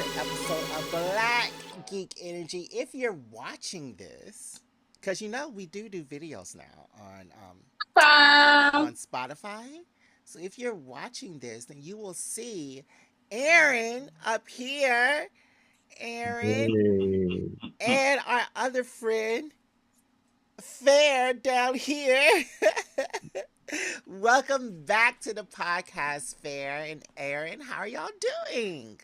episode of Black Geek Energy. If you're watching this, because we do videos now Bum. on Spotify. So if you're watching this, then you will see Aaron up here, Aaron, Hey. and our other friend Fair down here. Welcome back to the podcast, Fair and Aaron. How are y'all doing?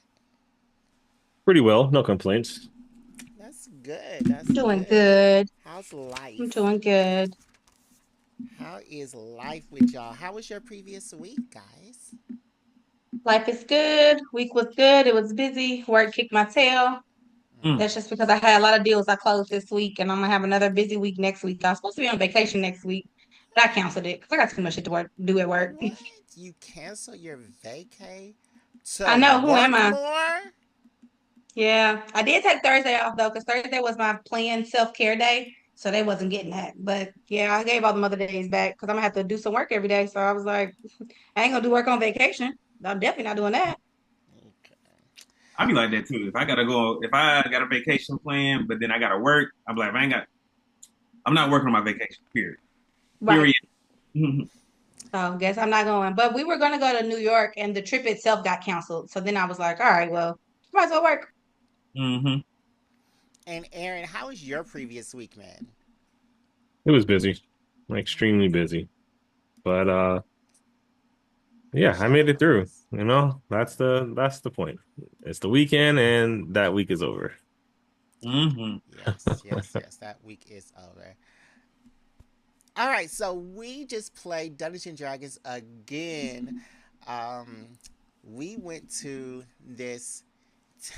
Pretty well, no complaints. That's good. That's Doing good. good. How's I'm life? doing good. How is life with y'all? How was your previous week, guys? Life is good. Week was good. It was busy. Work kicked my tail. Mm. That's just because I had a lot of deals I closed this week, and I'm gonna have another busy week next week. I was supposed to be on vacation next week, but I canceled it because I got too much shit to do at work. What? You cancel your vacay I to know. Who am work I? more? Yeah, I did take Thursday off though, because Thursday was my planned self-care day, so they wasn't getting that. But yeah, I gave all the other days back because I'm gonna have to do some work every day. So I was like, I ain't gonna do work on vacation. I'm definitely not doing that. Okay. I be like that too. If I got a vacation plan, but then I gotta work, I'm like, I'm not working on my vacation. Period. Right. Period. Mhm. So guess I'm not going. But we were gonna go to New York and the trip itself got canceled. So then I was like, all right, well, might as well work. Mhm. And Aaron, how was your previous week, man? It was busy, extremely busy. But yeah, I made it through. That's the point. It's the weekend and that week is over. Mhm. Yes, yes, yes. That week is over. All right, so we just played Dungeons and Dragons again. Um, we went to this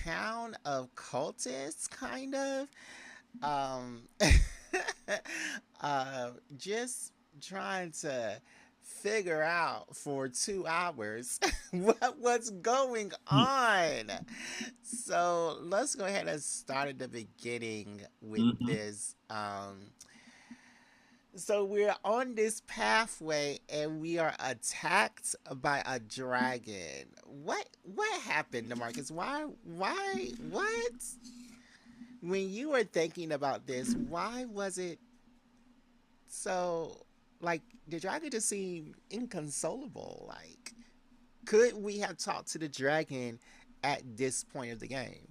town of cultists, kind of. Um, just trying to figure out for 2 hours what was going on. So let's go ahead and start at the beginning with Mhm. this. So we're on this pathway and we are attacked by a dragon. What happened, Demarcus? What? When you were thinking about this, why was it so like the dragon just seemed inconsolable? Like, could we have talked to the dragon at this point of the game?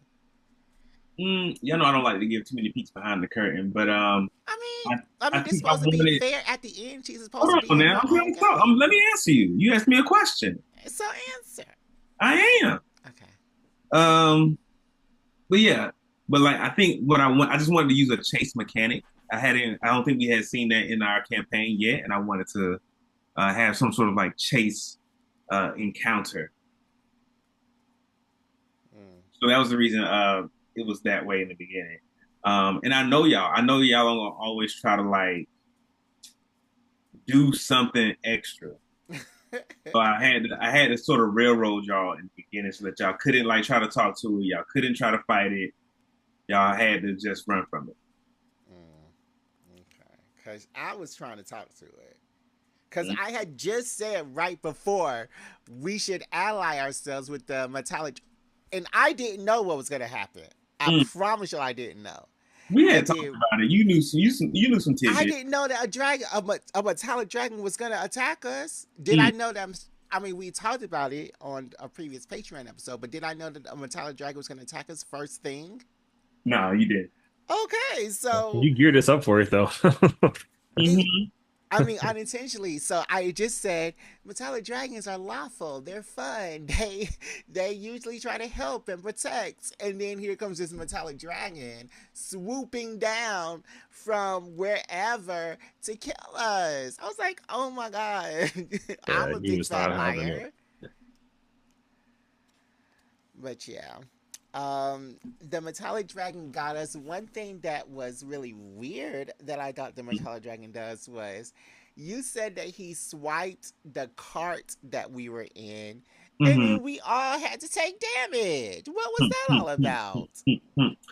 You know I don't like to give too many peeks behind the curtain, but I I, mean, I I mean, this think I supposed to be wanted. fair at the end. She's supposed to Hold be on in now. her I'm trying own to talk. game. Let me answer you. You asked me a question. So answer. I am. Okay. Um, but yeah, but like I think what I want, I just wanted to use a chase mechanic. I don't think we had seen that in our campaign yet, and I wanted to have some sort of like chase encounter. Mm. So that was the reason it was that way in the beginning. And I know y'all gonna always try to like do something extra. So I had to sort of railroad y'all in the beginning so that y'all couldn't like try to talk to it, y'all couldn't try to fight it, y'all had to just run from it. Okay. Because I was trying to talk to it. Because I had just said right before we should ally ourselves with the metallic. And I didn't know what was going to happen. I Mm. promise you I didn't know. We And had talked then about it. You knew some I tidbits. didn't know that a metallic dragon was going to attack us. Did Mm. I know that? I mean, we talked about it on a previous Patreon episode, but did I know that a metallic dragon was going to attack us first thing? No, you didn't. Okay, so You geared us up for it though. it, Hmm. I mean, unintentionally. So I just said metallic dragons are lawful. They're fun. They usually try to help and protect. And then here comes this metallic dragon swooping down from wherever to kill us. I was like, oh my god, I'm Yeah, a you big was fat not having it. liar. But yeah. The metallic dragon got us. One thing that was really weird that I thought the metallic dragon does was you said that he swiped the cart that we were in, and Hmm. then we all had to take damage. What was that all about?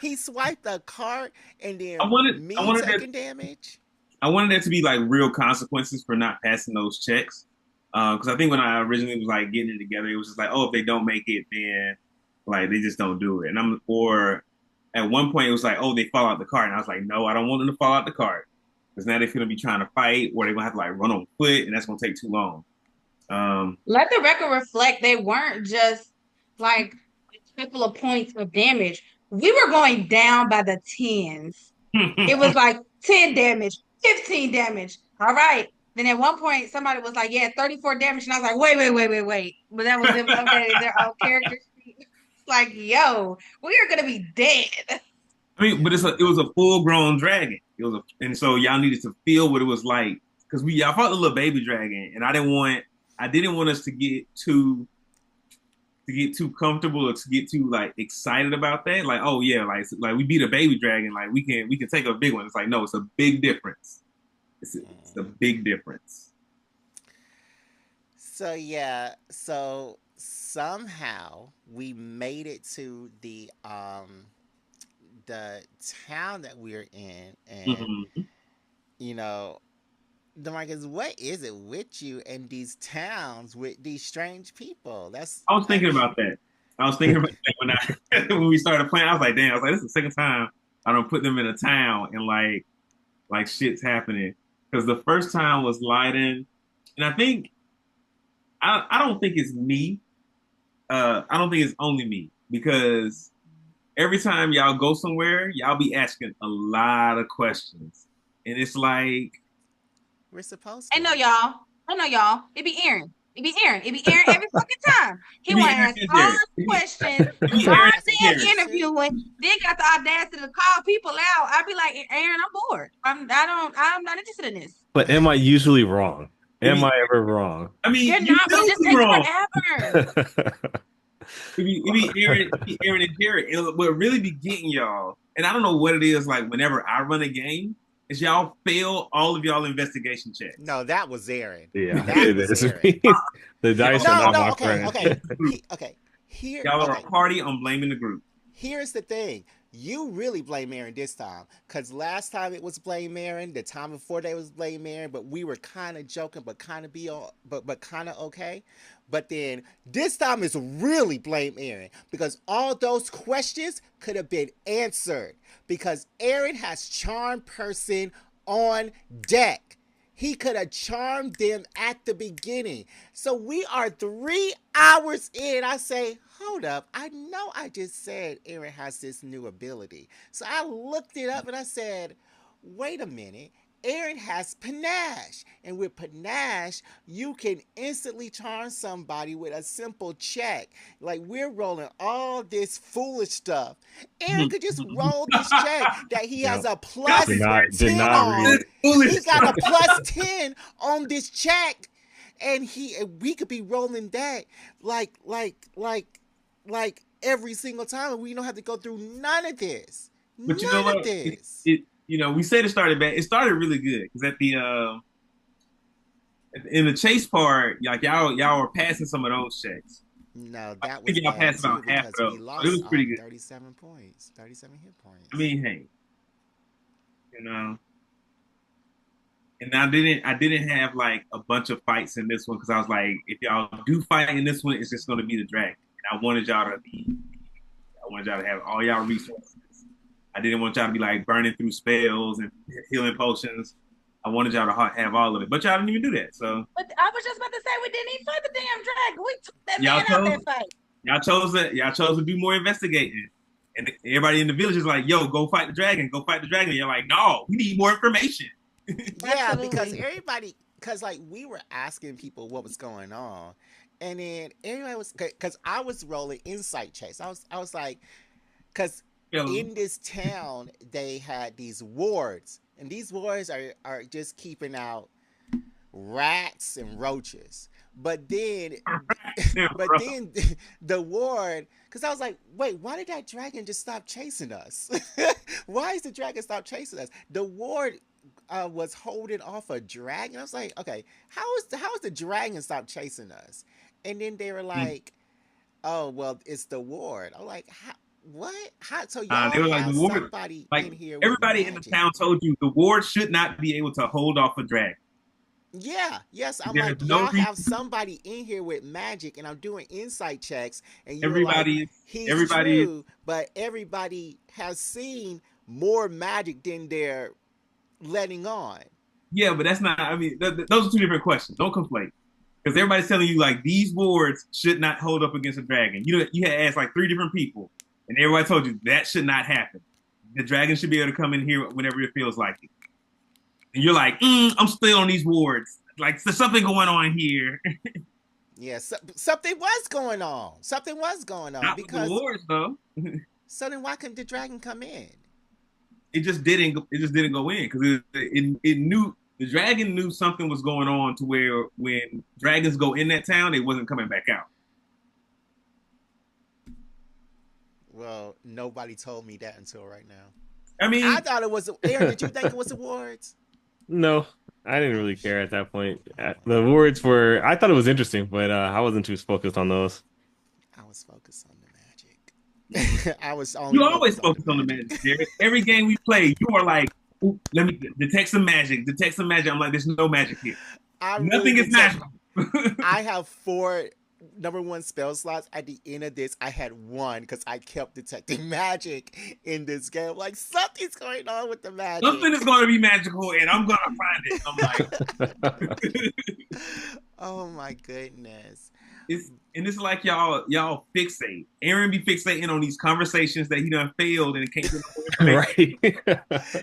He swiped the cart and I then wanted I me wanted that taking damage. I wanted there to be like real consequences for not passing those checks. Because I think when I originally was like getting it together, it was just like, oh, if they don't make it, then Like they just don't do it. Or at one point it was like, oh, they fall out the cart, and I was like, no, I don't want them to fall out the cart because now they're gonna be trying to fight, or they're gonna have to like run on foot, and that's gonna take too long. Let the record reflect they weren't just like a couple of points of damage. We were going down by the tens. It was like 10 damage, 15 damage. All right. Then at one point, somebody was like, yeah, 34 damage. And I was like, wait. But that was them updating their own character sheet. It's like, yo, we are going to be dead. I mean, but it was a full grown dragon. And so y'all needed to feel what it was like because y'all fought the little baby dragon, and I didn't want us to get too comfortable or to get too like excited about that. Like, oh yeah, like we beat a baby dragon, like we can take a big one. It's like, no, it's a big difference. It's a big difference. So yeah, so somehow we made it to the town that we're in, and you know, DeMarcus, what is it with you and these towns with these strange people? I was thinking about that. I was thinking about that when we started playing. I was like, damn. I was like, this is the second time I don't put them in a town and like shit's happening. Because the first time was Leiden, and I think I don't think it's me. I don't think it's only me because every time y'all go somewhere, y'all be asking a lot of questions, and it's like we're supposed to. I know y'all. It be Aaron. It be Aaron every fucking time. He want to ask all the questions, all damn interviewing, then got the audacity to call people out. I'd be like, Aaron, I'm bored. I'm not interested in this. But am I usually wrong? Am I ever wrong? I mean, you're not, but it just takes forever. It be Aaron and Jared. What really be getting y'all, and I don't know what it is, like whenever I run a game, is y'all fail all of y'all investigation checks. No, that was Aaron. Yeah, that was Aaron. The dice are not my friend. Okay. Here, y'all are a party. I'm blaming the group. Here's the thing. You really blame Aaron this time. Because last time it was blame Aaron. The time before they was blame Aaron. But we were kind of joking, but kind of okay. But then this time it's really blame Aaron. Because all those questions could have been answered. Because Aaron has charm person on deck. He could have charmed them at the beginning. So we are 3 hours in. I say, hold up. I know I just said Aaron has this new ability. So I looked it up and I said, wait a minute. Aaron has panache. And with panache, you can instantly charm somebody with a simple check. Like we're rolling all this foolish stuff. Aaron could just roll this check that he has a plus 10 on. He got a plus 10 on this check. And we could be rolling that like every single time, and we don't have to go through none of this. But you know what? We said it started bad. It started really good because in the chase part, like y'all were passing some of those checks. No, that was y'all passed about half of those. It was pretty good. 37 points, 37 hit points. I mean, hey, and I didn't have like a bunch of fights in this one because I was like, if y'all do fight in this one, it's just going to be the dragon. And I wanted y'all to have all y'all resources. I didn't want y'all to be like burning through spells and healing potions. I wanted y'all to have all of it, but y'all didn't even do that. So, but I was just about to say we didn't even fight the damn dragon. We took that man out that fight. Y'all chose to do more investigating, and everybody in the village is like, "Yo, go fight the dragon! Go fight the dragon!" And you're like, "No, we need more information." Yeah, because like we were asking people what was going on, and then everybody was because I was rolling insight checks. I was like, because in this town they had these wards, and these wards are just keeping out rats and roaches. But then the ward, because I was like, wait, why did that dragon just stop chasing us? Why is the dragon stop chasing us? The ward was holding off a dragon. I was like, okay, how is the dragon stop chasing us? And then they were like, oh, well, it's the ward. I'm like, what? How? So y'all they were like, have the ward, somebody like, in here. Everybody in the town told you the ward should not be able to hold off a dragon. Yeah, yes. I'm There's like, no y'all reason. have somebody in here with magic, and I'm doing insight checks, and you were like, Everybody is. he's Everybody is. true, but everybody has seen more magic than they're letting on. Yeah, but that's not. I mean, those are two different questions. Don't conflate. Because everybody's telling you like these wards should not hold up against a dragon. You had asked like three different people, and everybody told you that should not happen. The dragon should be able to come in here whenever it feels like it. And you're like, I'm still on these wards. Like there's something going on here. Yeah, something was going on. Something was going on Not with the because wards though. so then why couldn't the dragon come in? It just didn't. It just didn't go in because it knew the dragon knew something was going on to where when dragons go in that town, it wasn't coming back out. Well, nobody told me that until right now. I I mean, thought it was. Aaron, did you think it was awards? No, I didn't really care at that point. The my words were, I thought it was interesting, but I wasn't too focused on those. I was focused on the magic. I was only you always focused on focus the on the magic. magic, Jared. Every game we play, you are like, "Ooh, let me detect some magic, detect some magic." I'm like, there's no magic here. I really Nothing is detect. magical. I have 4 number 1 spell slots. At the end of this, I had 1 because I kept detecting magic in this game. Like something's going on with the Something is magic. going to be magical, and I'm going to find it. I'm like, Oh my goodness. it's like y'all fixate. Aaron be fixating on these conversations that he done failed and can't get no information. Right.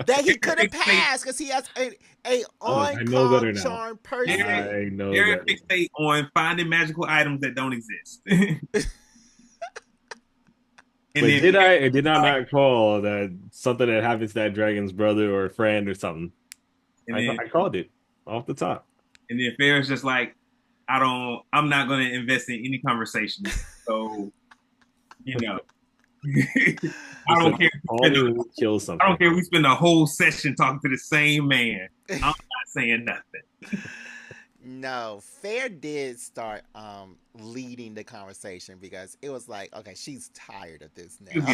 That he could have Fixate. passed because he has a Oh, on I know call better now. charm Aaron, person. I know Aaron better. fixate on finding magical items that don't exist. And But then did I not call that something that happens to that dragon's brother or friend or something? and then I called it off the top. and then Farrah's just like, I'm not gonna invest in any conversation. So, you know. He I said, don't care. call me when you kill I don't something. care. We spend a whole session talking to the same man. I'm not saying nothing. No, Fair did start leading the conversation because it was like, okay, she's tired of this now.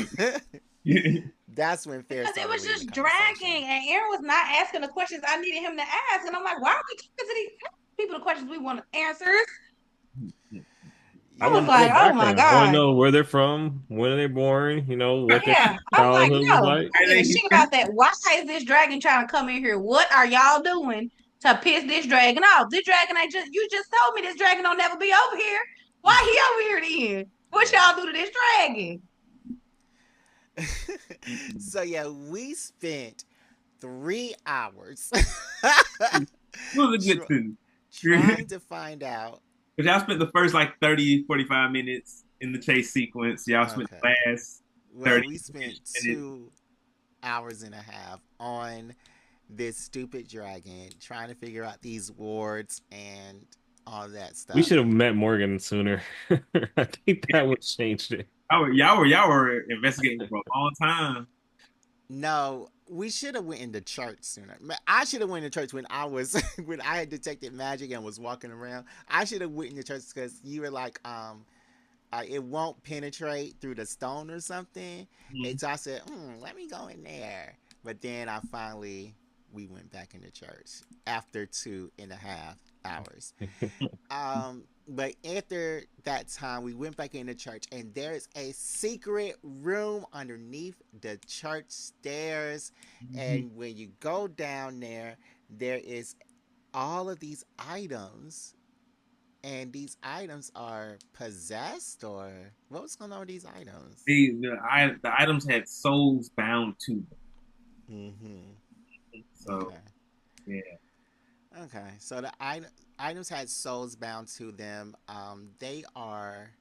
That's when Fair Because it started was leading the just conversation. dragging, and Aaron was not asking the questions I needed him to ask. And I'm like, why are we talking to these people the questions we want answers? I I was want to Yeah. know like, oh my background. I want to God. know where they're from, when are they born, what their Yeah. I'm like, childhood was no, like. I don't give a shit about that. Why is this dragon trying to come in here? What are y'all doing to piss this dragon off? This dragon ain't just you just told me this dragon don't never be over here. Why he over here then? What Yeah. y'all do to this dragon? So yeah, we spent 3 hours It was a good too. trying to find out. Because y'all spent the first like 30, 45 minutes in the chase sequence. Y'all spent Okay. the last Well, 30 we spent minutes. 2 hours and a half on this stupid dragon trying to figure out these wards and all that We stuff. should have met Morgan sooner. I think that would have changed it. Y'all were investigating for a long time. No, we should have went into church sooner. I should have went to church when I was when I had detected magic and was walking around. I should have went into church because you were like, it won't penetrate through the stone or something. Mhm. And so I said, let me go in there. But then we went back into church after 2.5 hours. But after that time, we went back into church, and there's a secret room underneath the church stairs. And when you go down there, there is all of these items, and these items are possessed, or what's going on with these items? The items had souls bound to them. Mm-hmm. So, Okay. yeah. Okay. So the items had souls bound to them. They are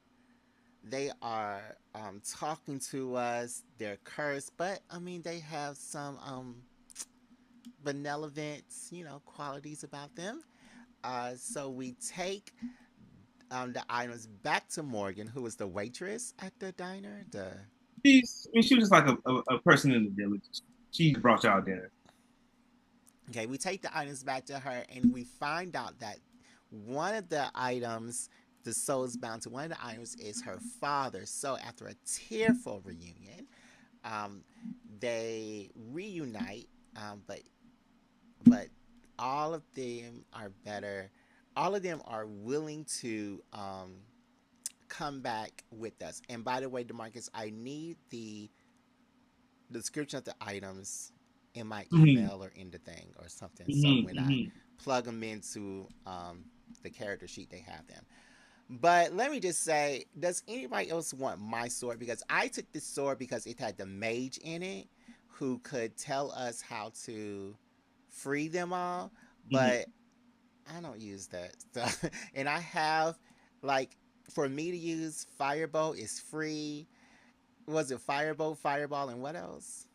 talking to us. They're cursed, but I mean they have some benevolent, qualities about them. So we take the items back to Morgan, who is the waitress at the diner. She was just like a person in the village. She brought y'all dinner. Okay, we take the items back to her, and we find out that one of the items, the soul is bound to one of the items, is her father. So after a tearful reunion, they reunite, but all of them are better. All of them are willing to come back with us. And by the way, Demarcus, I need the description of the items in my Mhm. email or in the thing or something. So Mhm. when I Mhm. plug them into the character sheet, they have them. But let me just say, does anybody else want my sword? Because I took this sword because it had the mage in it who could tell us how to free them all. Mhm. But I don't use that stuff. And I have, like, for me to use Firebolt is free. Was it Firebolt, Fireball, and what else?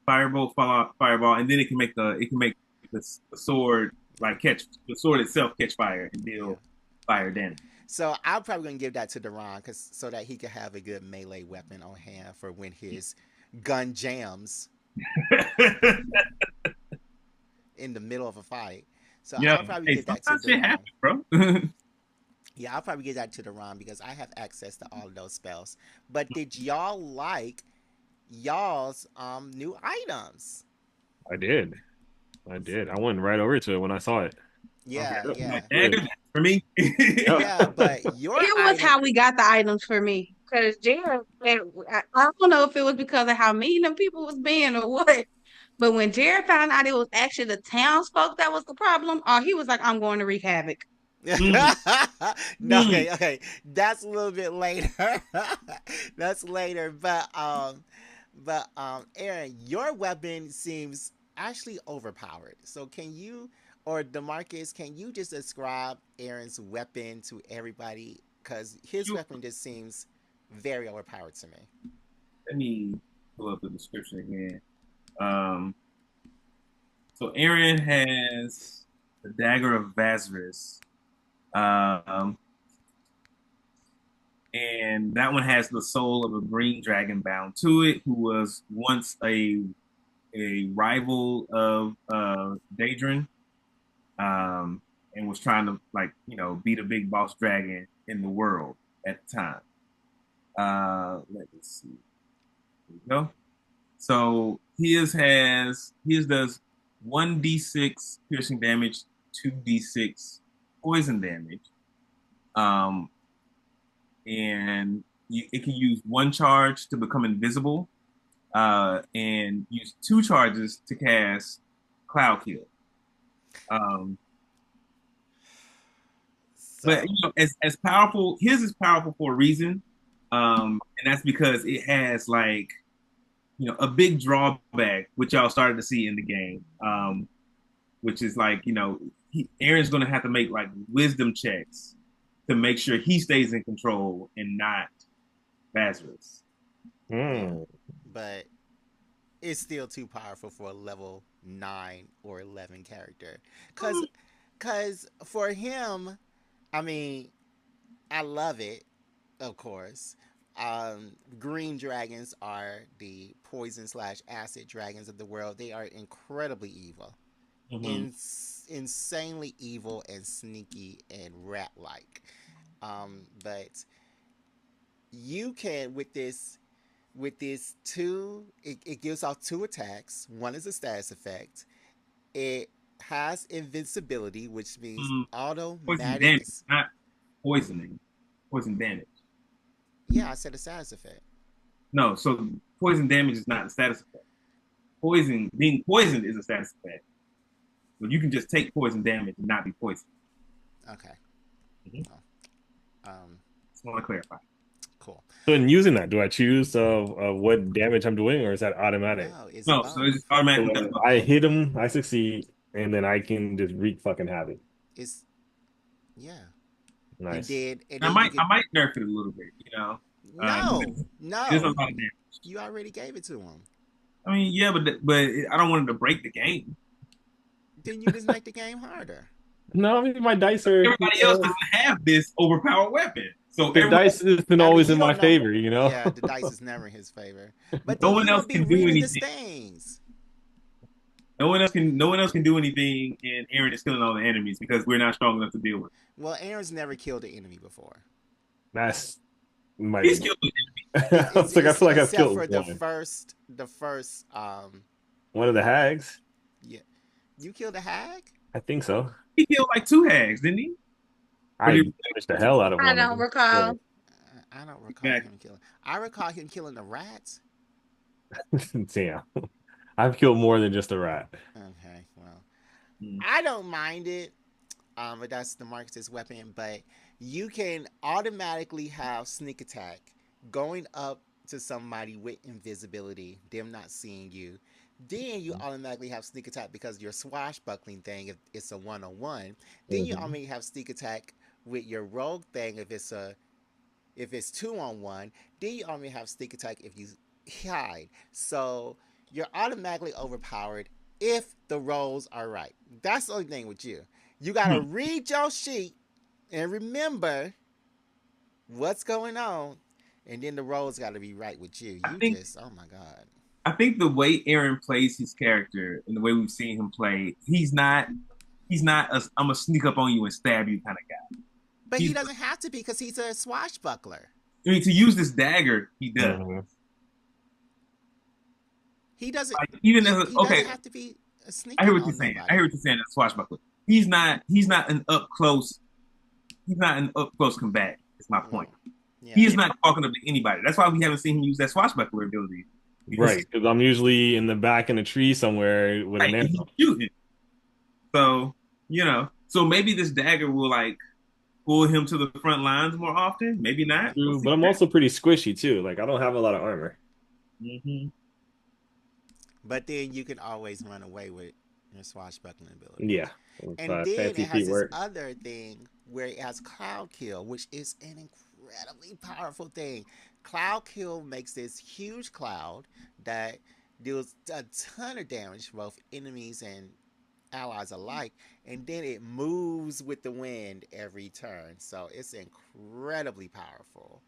Firebolt, fireball, and then it can make the sword like catch the sword itself catch fire and Yeah. deal fire damage. So I'm probably gonna give that to Deron, cause so that he can have a good melee weapon on hand for when his gun jams in the middle of a fight. So Yeah. I'll probably Hey, give that to sometimes shit Deron. happens, bro. Yeah, I'll probably give that to Deron because I have access to all of those spells. But did y'all like y'all's new items? I did. I did. I went right over to it when I saw it. I was Yeah, like, My yeah, "Oh, dagger, good." that's for me. Yep. yeah. But your It was item, how we got the items for me. Because Jared, I don't know if it was because of how mean them people was being or what. But when Jared found out it was actually the townsfolk that was the problem, he was like, I'm going to wreak havoc. Mm, no, mm. okay, okay. That's a little bit later. That's later. But Aaron, your weapon seems actually overpowered. So can you or Demarcus, can you just describe Aaron's weapon to everybody? Because his Sure. weapon just seems very overpowered to me. Let me pull up the description again. Um, so Aaron has the dagger of Vazris. Um, and that one has the soul of a green dragon bound to it, who was once a rival of Daedrin, and was trying to be the big boss dragon in the world at the time. Let me see. There we go. So his does 1d6 piercing damage, 2d6 poison damage. Um, it can use one charge to become invisible, and use two charges to cast Cloud Kill. Um, but So, as powerful, his is powerful for a reason, and that's because it has like a big drawback, which y'all started to see in the game, which is like Aaron's going to have to make like wisdom checks to make sure he stays in control and not Lazarus. yeah. Hmm. But it's still too powerful for a level 9 or 11 character. Cause for him, I mean, I love it, of course. Green dragons are the poison slash acid dragons of the world. They are incredibly evil, Mm-hmm. insanely evil and sneaky and rat like. But you can with this two, it gives off two attacks. One is a status effect. It has invincibility, which means Mm-hmm. Poison automatic. damage, not poisoning. Poison damage. Yeah, I said a status effect. No, so poison damage is not a status effect. Being poisoned is a status effect. But you can just take poison damage and not be poisoned. Okay. Mm-hmm. Oh, um, Just want to clarify. cool. So in using that, do I choose what damage I'm doing, or is that automatic? No, it's No, so both. it's just automatically. So I hit him, I succeed, and then I can just wreak fucking havoc. It's yeah. And Nice. then and I then you might could I might nerf it a little bit. no, It is a no. lot of damage. You already gave it to him. I mean, yeah, but I don't want it to break the game. Then you just make the game harder. No, I mean my dice are, Everybody else doesn't have this overpowered weapon, so the everybody, dice isn't I mean, always you in my don't know. favor, you know? Yeah, the dice is never in his favor. But no then one you else won't be can do reading the anything. stains. No one else can do anything, and Aaron is killing all the enemies because we're not strong enough to deal with it. Well, Aaron's never killed an enemy before. That's might He's be. killed the It's I it's, was like, I it's feel like I've except killed for one. the first One of the hags. yeah. You killed a hag? I think so. He killed like 2 hags, didn't he? Or I did punished the hell out of I one of don't them. Yeah. recall. I don't recall Exactly. him killing. I recall him killing the rats. Damn. I've killed more than just a rat. Okay, well, Mm. I don't mind it. But that's the Marxist weapon. But you can automatically have sneak attack going up to somebody with invisibility, them not seeing you. Then you automatically have sneak attack because your swashbuckling thing, if it's a 1-on-1. Then you Mhm. automatically have sneak attack with your rogue thing if it's 2-on-1. Then you only have sneak attack if you hide. So you're automatically overpowered if the rolls are right. That's the only thing with you. You gotta Hmm. read your sheet and remember what's going on, and then the rolls gotta be right with you. I You think just, oh my god. I think the way Aaron plays his character and the way we've seen him play, he's not a I'm gonna sneak up on you and stab you kind of guy. But he He's doesn't have to be because he's a swashbuckler. I mean to use this dagger, he does. Mhm. He doesn't. Like even as He okay, doesn't have to be I hear sneaking what you're on saying. I hear nobody. what you're saying. That's swashbuckler. He's not an up close. He's not an up close combat. That's my point. Mm, He yeah. is not walking up to anybody. That's why we haven't seen him use that swashbuckler ability because Right, because I'm usually in the back in a tree somewhere with an right, he's arrow. shooting. So so maybe this dagger will like pull him to the front lines more often. Maybe not. We'll True, see. but I'm also pretty squishy too. Like I don't have a lot of armor. Mm-hmm. But then you can always run away with your swashbuckling ability. Yeah, if, And then fancy it has feet this work. other thing where it has Cloud Kill, which is an incredibly powerful thing. Cloud Kill makes this huge cloud that deals a ton of damage to both enemies and allies alike, and then it moves with the wind every turn. So it's incredibly powerful.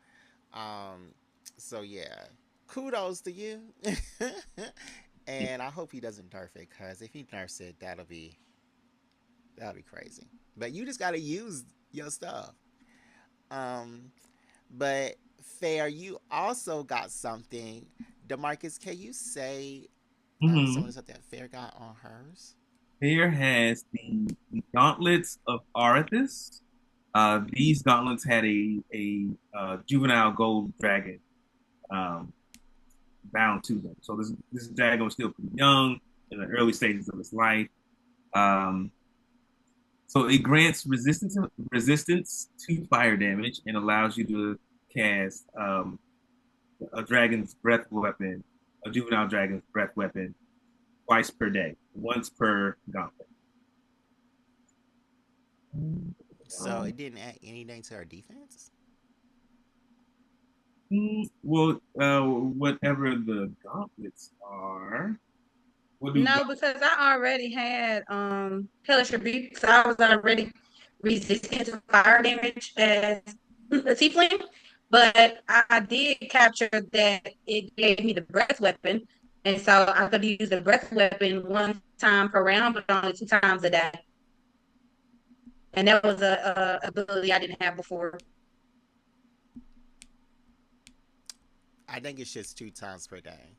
Um, so yeah, kudos to you. And I hope he doesn't nerf it, because if he nerfs it, that'll be crazy. But you just gotta use your stuff. Um, but Fair, you also got something. Demarcus, can you say some of Mm-hmm. the stuff that Fair got on hers? There has the gauntlets of Arthas. These gauntlets had a juvenile gold dragon um, bound to them. So this dragon was still pretty young in the early stages of its life. Um, so it grants resistance to fire damage and allows you to cast a dragon's breath weapon, a juvenile dragon's breath weapon, twice per day, once per gauntlet. So it didn't add anything to our defense. Well, whatever the gauntlets are, what do No, because I already had Hellish Rebuke, so I was already resistant to fire damage as a tiefling. But I did capture that it gave me the breath weapon, and so I could use the breath weapon one time per round, but only 2 times a day. And that was a ability I didn't have before. I think it's just 2 times per day.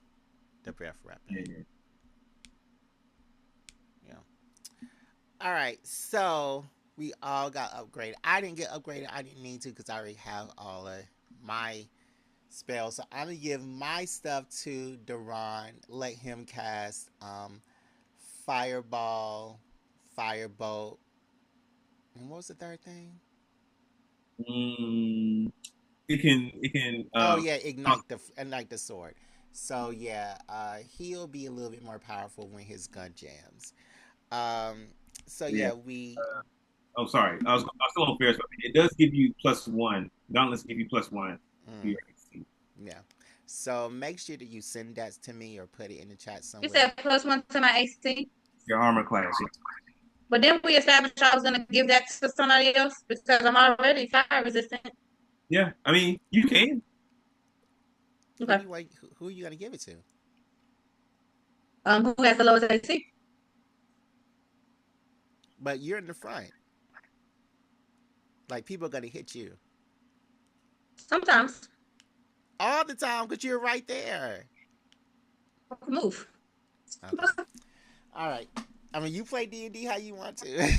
The breath weapon. yeah. Yeah. All right. So we all got upgraded. I didn't get upgraded. I didn't need to because I already have all of my spells. So I'm gonna give my stuff to Duran. Let him cast Fireball, Firebolt, and what was the third thing? Mm, it can Oh yeah, ignite the sword. So yeah, he'll be a little bit more powerful when his gun jams. Um, so yeah. yeah, we. Oh, sorry, I was still on Ferris. It does give you +1. Gauntlets give you +1 to Mm, your AC. yeah. So make sure that you send that to me or put it in the chat You somewhere. said +1 to my AC, Your armor class. Yeah. but then we established I was going to give that to somebody else because I'm already fire resistant. Yeah, I mean you can. Who Okay. do you want? Who are you gonna give it to? Who has the lowest AC? But you're in the front. Like people are gonna hit you Sometimes all the time because you're right there. move. Okay. All right. I mean, you play D&D how you want to.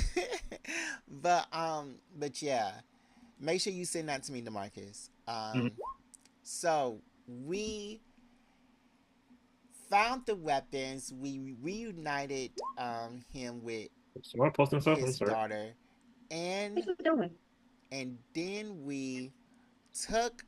But yeah, make sure you send that to me, DeMarcus. Mhm. So we found the weapons. We reunited him with Someone posting stuff. I'm his sorry. daughter, What and you doing? then we took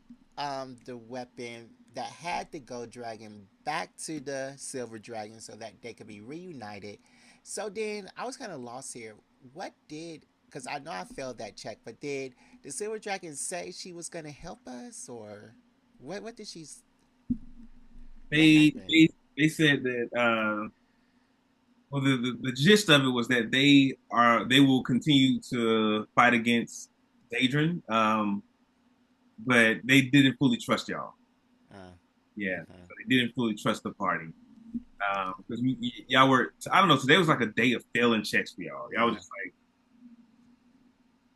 the weapon that had the gold dragon back to the silver dragon so that they could be reunited. So then I was kind of lost here. What did, because I know I failed that check, but did the silver dragon say she was going to help us, or what did she, what They happened? they they said that well the gist of it was that they will continue to fight against Daedrin, but they didn't fully trust y'all. Uh, Yeah, okay. so they didn't fully trust the party because y'all were, I don't know, today was like a day of failing checks for y'all. Y'all was Yeah. just like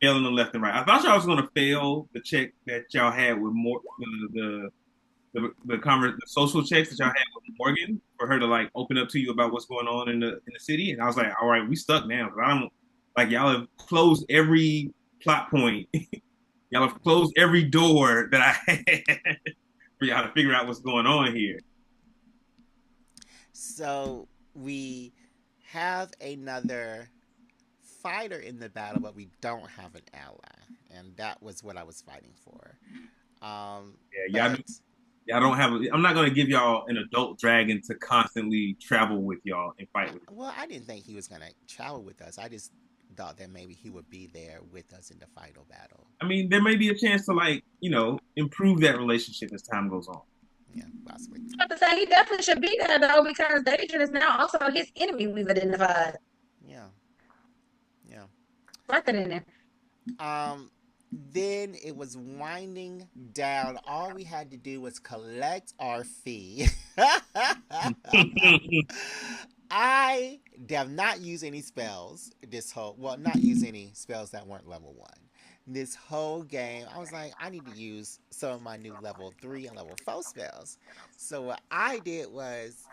failing them left and right. I thought y'all was gonna fail the check that y'all had with more the social checks that y'all had with Morgan for her to like open up to you about what's going on in the city. And I was like, all right, we stuck now because I don't like y'all have closed every plot point. Y'all have closed every door that I had for y'all to figure out what's going on here. So we have another fighter in the battle, but we don't have an ally, and that was what I was fighting for. Yeah, But y'all don't have. I'm not gonna give y'all an adult dragon to constantly travel with y'all and fight with. well, I didn't think he was gonna travel with us. I just thought that maybe he would be there with us in the final battle. I mean, there may be a chance to like improve that relationship as time goes on. Yeah, possibly. I have to say he definitely should be there though because Daedrin is now also his enemy we've identified. Yeah, yeah. Write that in there. Um, then it was winding down. All we had to do was collect our fee. I have not used any spells this whole, well, not use any spells that weren't level 1. This whole game, I was like, I need to use some of my new level 3 and level 4 spells. So what I did was,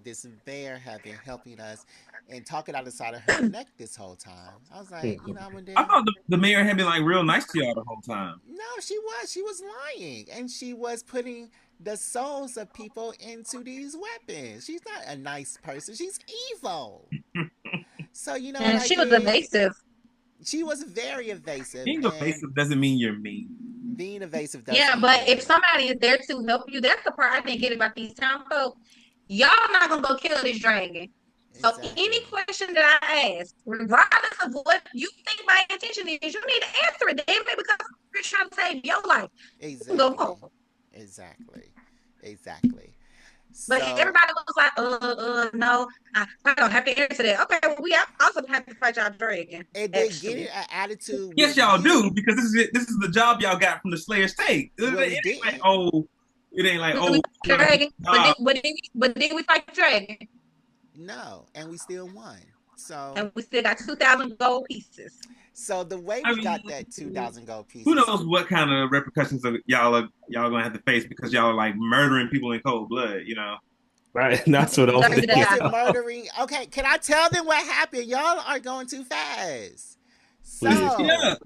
this bear had been helping us and talking out the side of her neck this whole time. I was like, I'm gonna I do. thought the mayor had been like real nice to y'all the whole time. No, she was lying, and she was putting the souls of people into these weapons. She's not a nice person. She's evil. So you know what And I she was did? evasive. She was very evasive, Being and evasive doesn't mean you're mean. being evasive does Yeah, mean but you're if mean. somebody is there to help you, that's the part I didn't get about these town folk. Y'all not gonna go kill this dragon. So any Exactly. question that I ask, regardless of what you think my intention is, you need to answer it, damn it, because we're trying to save your life. Go Exactly. forward. Exactly. Exactly. But So everybody was like, no, I don't have to answer that. Okay, well, we also have to fight y'all dragon, and then getting actually. an attitude Yes, with y'all do you. because this is it. This is the job y'all got from the Slayer's take. Well, It we ain't like didn't. it ain't like We you gotta do dragon, the job. but then we fight the dragon, No, and we still won. So and we still got 2,000 gold pieces. so the way I we mean, got that 2,000 gold who pieces. knows what kind of repercussions of y'all gonna have to face because y'all are like murdering people in cold blood. Right. That's what I'm Deserve It to thinking die. wasn't about. murdering. Okay, can I tell them what happened? Y'all are going too fast. Please. Yeah. So,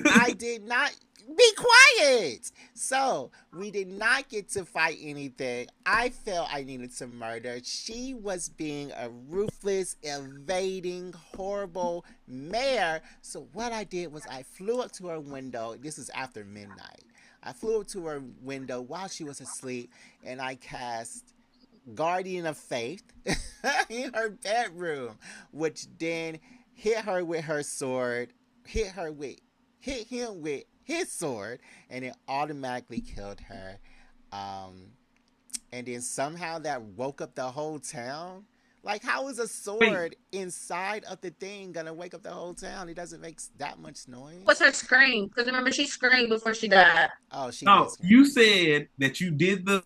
I did not be quiet. So, we did not get to fight anything. I felt I needed to murder. She was being a ruthless, evading, horrible mayor. So, what I did was I flew up to her window. This is after midnight. I flew up to her window while she was asleep and I cast Guardian of Faith in her bedroom, which then hit her with her sword, hit him with his sword, and it automatically killed her. Um, and then somehow that woke up the whole town. Like, how is a Wait. sword inside of the thing gonna wake up the whole town? It doesn't make that much What's noise. her scream? Because remember, she screamed before she died. Oh, she did No, you scream. said that you did the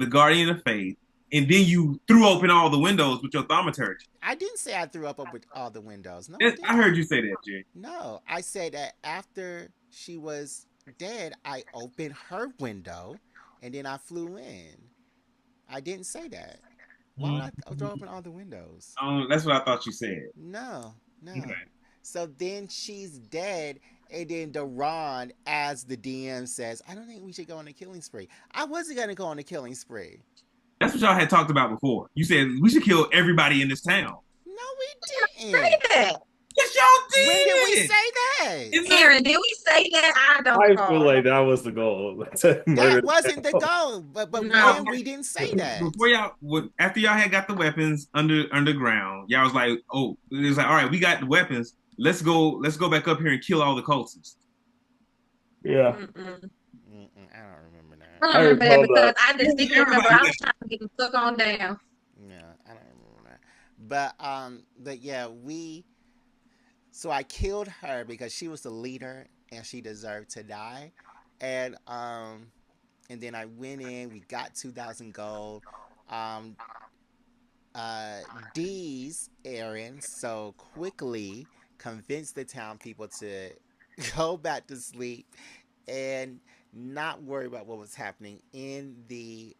Guardian of Faith, and then you threw open all the windows with your thaumaturgy. I didn't say I threw up with all the windows. No, I I heard didn't. you say that, Jay. No, I said that after she was dead, I opened her window and then I flew in. I didn't say that. Why would I throw open all the windows? That's what I thought you said. No, no. Okay. So then she's dead, and then Deron, as the DM, says, "I don't think we should go on a killing spree." I wasn't gonna go on a killing spree. That's what y'all had talked about before. You said we should kill everybody in this town. No, we Say didn't. that. Yes, y'all When did we did. say that? In the, Aaron, did we say that? I don't I feel recall. like that was the goal. To murder That wasn't the goal. But No. when we didn't say that. before after y'all had got the weapons underground, y'all was like, oh, it was like, all right, we got the weapons. Let's go back up here and kill all the cultists. Yeah. Mm-mm. I don't remember that. I don't remember that recall because that. I distinctly remember I was trying to get the fuck on down. Yeah, I don't remember that. But yeah, so I killed her because she was the leader and she deserved to die. And then I went in, we got 2,000 gold. Um D's errand so quickly convinced the town people to go back to sleep and not worry about what was happening in the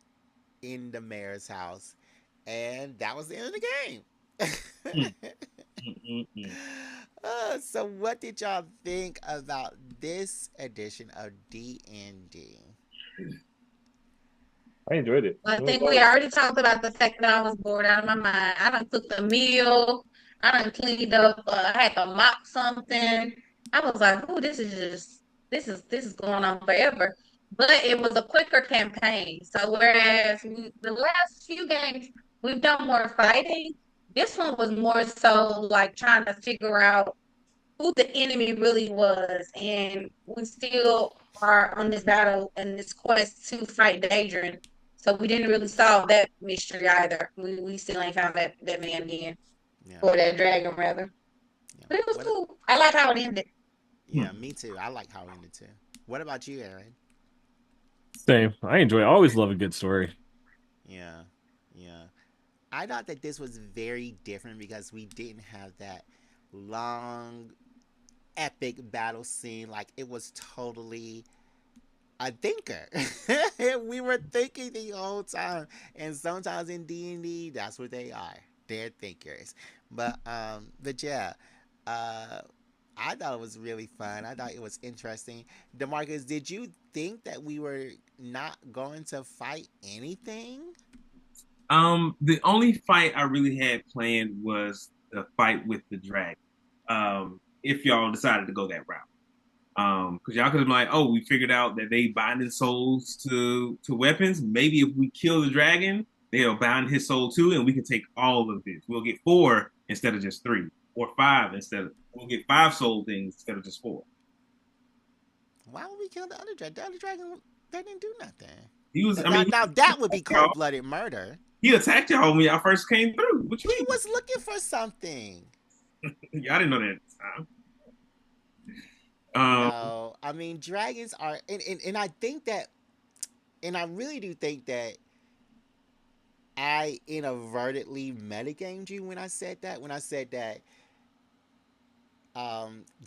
mayor's house, and that was the end of the game. So what did y'all think about this edition of D&D? I enjoyed it. I think we already talked about the fact that I was bored out of my mind. I done cooked a meal. I done cleaned up. I had to mop something. I was like, "Oh, this is going on forever." But it was a quicker campaign. So whereas the last few games we've done more fighting, this one was more so like trying to figure out who the enemy really was, and we still are on this battle and this quest to fight Daedrin. So we didn't really solve that mystery either. We still ain't found that man again, Yeah. or that dragon rather. Yeah. But it was cool. I like how it ended. Yeah, me too. I like how it ended too. What about you, Aaron? Same. I enjoy. I always love a good story. Yeah, yeah. I thought that this was very different because we didn't have that long, epic battle scene. Like, it was totally a thinker. We were thinking the whole time, and sometimes in D&D, that's what they are. They're thinkers. But yeah, uh, I thought it was really fun. I thought it was interesting. DeMarcus, did you think that we were not going to fight anything? The only fight I really had planned was the fight with the dragon. If y'all decided to go that route. Because y'all could have been like, oh, we figured out that they binding souls to weapons. Maybe if we kill the dragon, they'll bind his soul too, and we can take all of this. We'll get 4 instead of just 3, or 5 we'll get 5 soul things instead of just 4. Why would we kill the other dragon? The other dragon, they didn't do nothing. He was, Now that would be cold-blooded murder. He attacked y'all when y'all first came through. What you He mean? was looking for something. Y'all didn't know that at the time. No, I mean, dragons are, and I think that, and I really do think that I inadvertently metagamed you when I said that. When I said that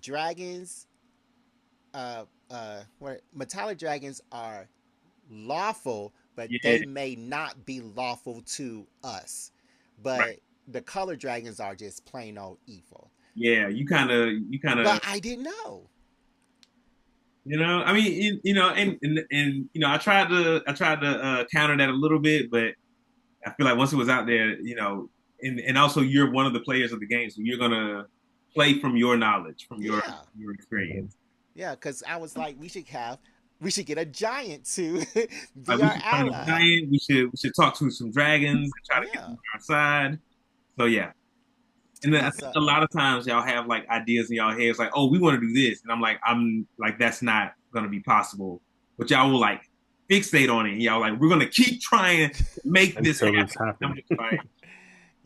dragons, what metallic dragons are lawful, but Yeah. they may not be lawful to us. But Right. the color dragons are just plain old evil. Yeah, you kind of. But I didn't know. I mean, and I tried to counter that a little bit, but I feel like once it was out there, and also you're one of the players of the game, so you're gonna play from your knowledge, from your experience. Yeah, because I was like, we should get a giant to be Like, our ally. giant. We should talk to some dragons and try to get them on our side. So yeah. And then I think a lot of times y'all have like ideas in y'all heads like, oh, we want to do this. And I'm like, that's not going to be possible. But y'all will like fixate on it. And y'all like, we're going to keep trying to make this happen. I'm just like,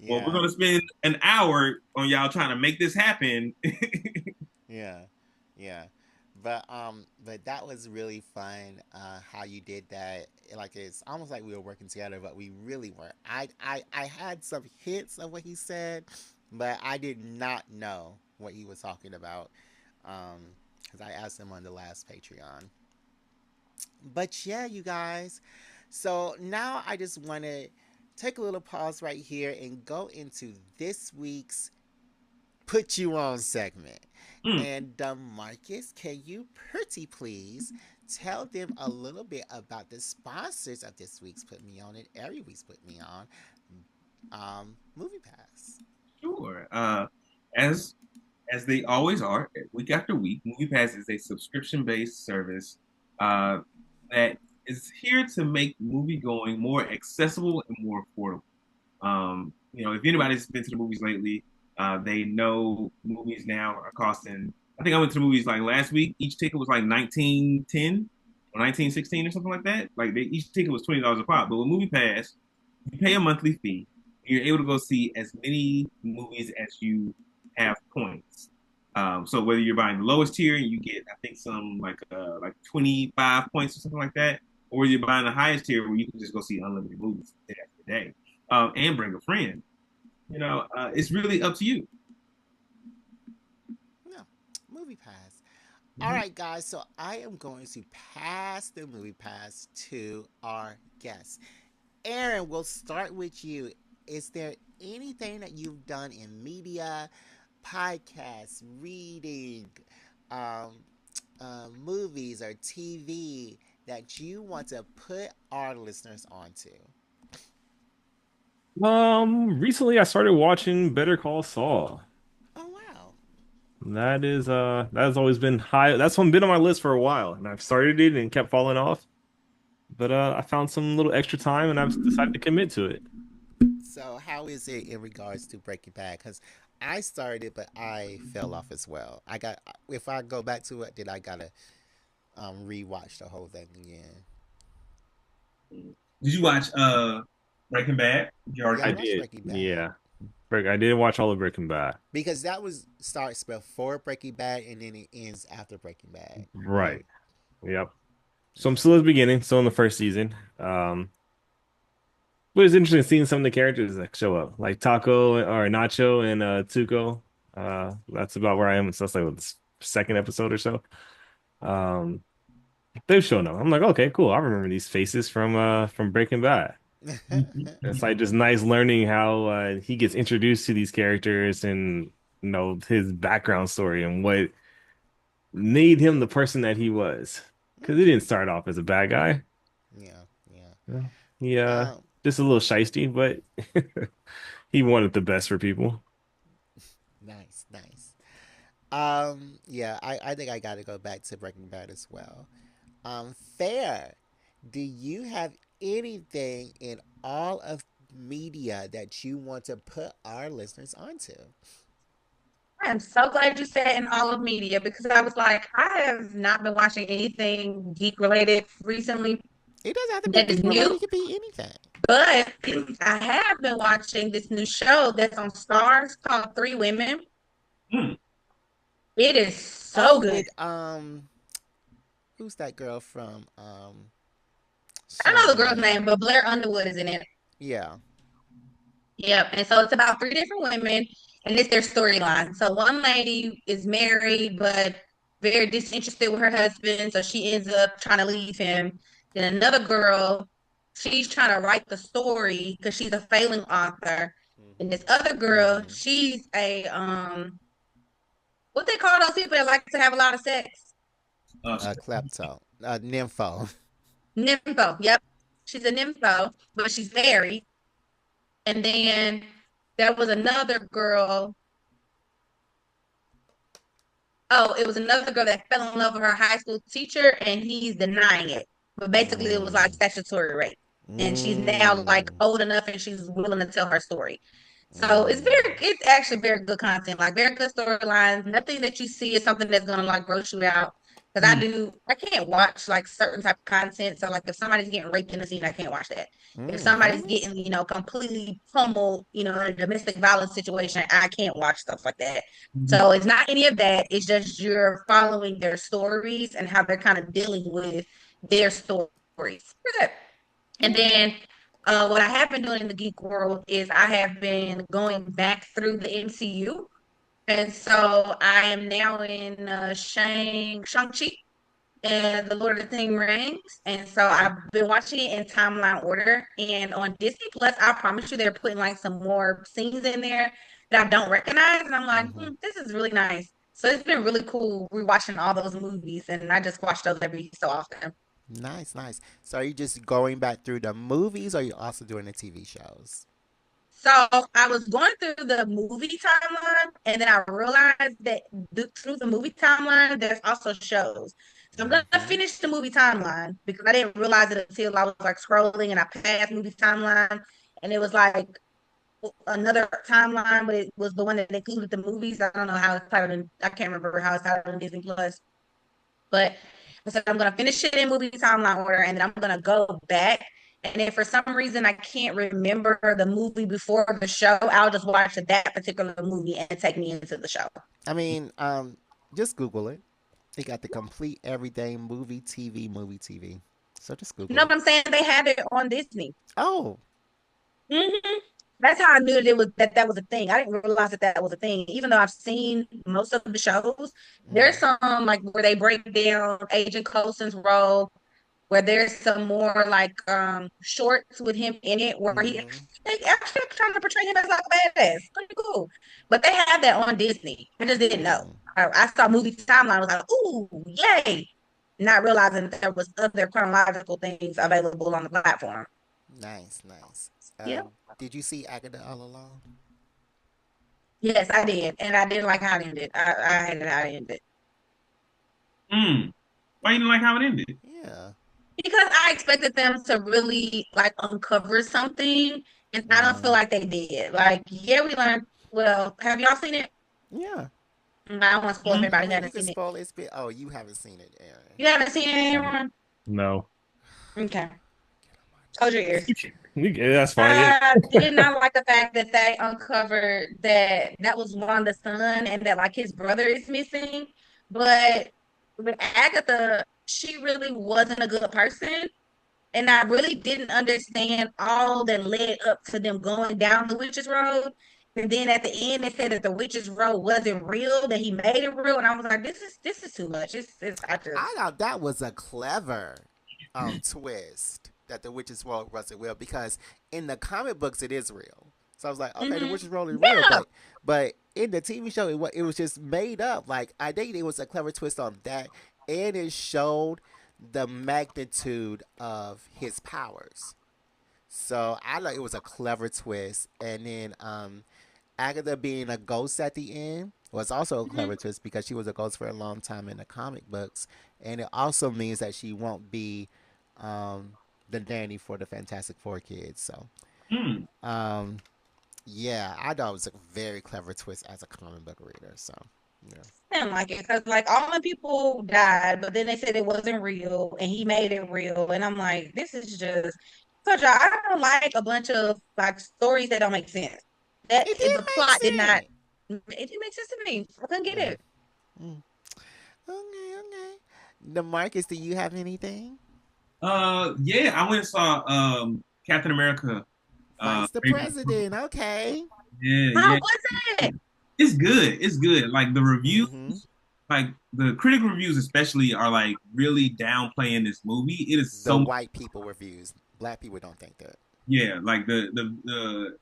well, we're going to spend an hour on y'all trying to make this happen. Yeah. But that was really fun. How you did that. Like, it's almost like we were working together, but we really weren't. I had some hints of what he said, but I did not know what he was talking about. Because I asked him on the last Patreon. But yeah, you guys. So now I just wanted take a little pause right here and go into this week's Put You On segment. Mm. And Marcus, can you pretty please tell them a little bit about the sponsors of this week's Put Me On and every week's Put Me On, Movie Pass? Sure. As they always are, week after week, MoviePass is a subscription-based service that is here to make movie going more accessible and more affordable. If anybody's been to the movies lately, they know movies now are costing. I think I went to the movies like last week. Each ticket was like 19.10 or 19.16 or something like that. Like each ticket was $20 a pop. But with MoviePass, you pay a monthly fee. You're able to go see as many movies as you have points. So whether you're buying the lowest tier and you get, I think, some like 25 points or something like that, or you're buying the highest tier where you can just go see unlimited movies day after day, and bring a friend. It's really up to you. No, Movie Pass. All right, guys. So I am going to pass the Movie Pass to our guests. Aaron, we'll start with you. Is there anything that you've done in media, podcasts, reading, um, movies, or TV that you want to put our listeners onto? Recently I started watching Better Call Saul. Oh wow! That has always been high. That's one been on my list for a while, and I've started it and kept falling off. But I found some little extra time, and I've decided to commit to it. So how is it in regards to Breaking Bad? Because I started, but I fell off as well. I got if I go back to it, then I gotta rewatch the whole thing again. Did you watch Breaking Bad? You already Yeah, I I did. watched did, Breaking Bad yeah. I did watch all of Breaking Bad. because that was starts before Breaking Bad and then it ends after Breaking Bad, right? Right. Yep. So I'm still at the beginning, still in the first season. But it's interesting seeing some of the characters that show up, like Taco or Nacho and Tuco. That's about where I am. So that's like the second episode or so. Um, they've shown up. I'm like, okay, cool. I remember these faces from Breaking Bad. It's like just nice learning how he gets introduced to these characters and his background story and what made him the person that he was. Because he didn't start off as a bad guy. Yeah, yeah. Yeah. He Um, just a little shisty, but he wanted the best for people. nice, nice. Yeah, I think I got to go back to Breaking Bad as well. Fair. Do you have anything in all of media that you want to put our listeners onto? I'm so glad you said in all of media because I was like, I have not been watching anything geek related recently It doesn't have to be that is geek related. new, It could be anything. but I have been watching this new show that's on Stars called Three Women. Hmm. It is so Oh, good. with who's that girl from I don't know the girl's Shonda? name, but Blair Underwood is in it. Yeah. Yep. And so it's about three different women and it's their storyline. So one lady is married, but very disinterested with her husband. So she ends up trying to leave him. Then another girl, she's trying to write the story because she's a failing author. And this other girl, Mm-hmm. she's what they call those people that like to have a lot of sex? Uh, Klepto. Nympho. Nympho. Yep. She's a nympho, but she's married. And then there was another girl. Oh, it was another girl that fell in love with her high school teacher, and he's denying it. But basically, it was like Mm. statutory rape, and she's now like Mm. old enough, and she's willing to tell her story. So Mm. it's actually very good content, like very good storylines. Nothing that you see is something that's gonna like gross you out. Because hmm. I can't watch like certain type of content. So like if somebody's getting raped in the scene, I can't watch that. If Mm. somebody's Really? getting, completely pummeled, in a domestic violence situation, I can't watch stuff like that. Hmm. So it's not any of that. It's just you're following their stories and how they're kind of dealing with their stories. Good. And Okay. then what I have been doing in the geek world is I have been going back through the MCU. And so I am now in Shang-Chi. and the Lord of the Rings. And so I've been watching it in timeline order. And on Disney Plus, I promise you they're putting like some more scenes in there that I don't recognize. And I'm like, Mm-hmm. this is really nice. So it's been really cool rewatching all those movies. And I just watch those every so often. Nice, nice. So are you just going back through the movies, or are you also doing the TV shows? So I was going through the movie timeline, and then I realized that through the movie timeline, there's also shows. So I'm gonna Mm-hmm. finish the movie timeline because I didn't realize it until I was like scrolling and I passed movie timeline, and it was like another timeline, but it was the one that included the movies. I don't know how it's titled. I can't remember how it's titled in Disney Plus. But I said I'm gonna finish it in movie timeline order, and then I'm gonna go back. And if for some reason I can't remember the movie before the show, I'll just watch that particular movie and take me into the show. I mean, just Google it. It got the complete everyday movie, TV. So just You Google know it. what I'm saying? They have it on Disney. Oh, That's how I knew that it was that was a thing. I didn't realize that that was a thing. Even though I've seen most of the shows, there's mm-hmm. some like where they break down Agent Coulson's role, where there's some more like shorts with him in it where he Mm-hmm. they actually trying to portray him as like a badass. Pretty cool. But they have that on Disney. I just didn't know. Mm. I saw movie timeline, I was like, ooh, yay. Not realizing that there was other chronological things available on the platform. Nice, nice. Yeah. Did you see Agatha all along? Yes, I did. And I didn't like how it ended. I hated how it ended. Mm. Why you didn't like how it ended? Yeah. Because I expected them to really like uncover something, and I don't feel Mm. like they did. Like, yeah, we learned. Well, have y'all seen it? Yeah. I don't want to spoil if Mm. I everybody mean, you hasn't can seen it. spoil this bit. Oh, you haven't seen it, Aaron. You haven't seen it, Um, anyone? no. Okay, close your ears. That's fine. Yeah. I did not like the fact that they uncovered that that was Wanda's son and that like his brother is missing. But with Agatha, she really wasn't a good person. And I really didn't understand all that led up to them going down the witch's road. And then at the end, they said that the witch's road wasn't real, that he made it real. And I was like, this is too much. It's I I just thought that was a clever twist that the witch's world wasn't real, because in the comic books it is real. So I was like, okay, the hmm witch's world is real, yeah. but in the TV show it was just made up. Like I think it was a clever twist on that, and it showed the magnitude of his powers. So I thought it was a clever twist, and then Agatha being a ghost at the end was also a hmm clever twist because she was a ghost for a long time in the comic books, and it also means that she won't be um, the nanny for the Fantastic Four kids. So, Mm. um, yeah, I thought it was a very clever twist as a comic book reader. So, yeah, I didn't like it because like all the people died, but then they said it wasn't real and he made it real. And I'm like, this is just because I don't like a bunch of like stories that don't make sense. That it did the make plot did not sense. it didn't make sense to me. I couldn't get Mm, it. mm. Okay, okay. The Marcus, do you have anything? Yeah, I went and saw Captain America. Vice the Brave New World. president. Okay. Yeah, How yeah. was it? It's good. It's good. Like the reviews, Mm-hmm. like the critical reviews especially are like really downplaying this movie. It is The so white people reviews. Black people don't think that. yeah, like the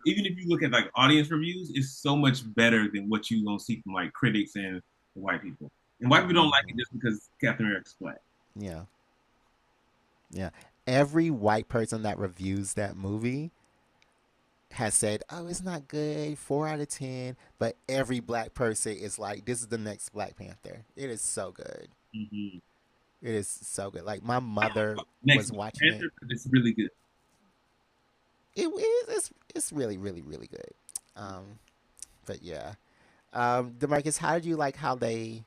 even if you look at like audience reviews, it's so much better than what you gonna see from like critics and white people. And white people don't like it Mm-hmm. just because Captain America's black. Yeah. Yeah. Every white person that reviews that movie has said, "Oh, it's not good. 4 out of 10." But every black person is like, "This is the next Black Panther." It is so good. Mm-hmm. It is so good. Like my mother Next was watching it. Panther, it's really good. It's really really really good. Um, but yeah. Demarcus, how did you like how they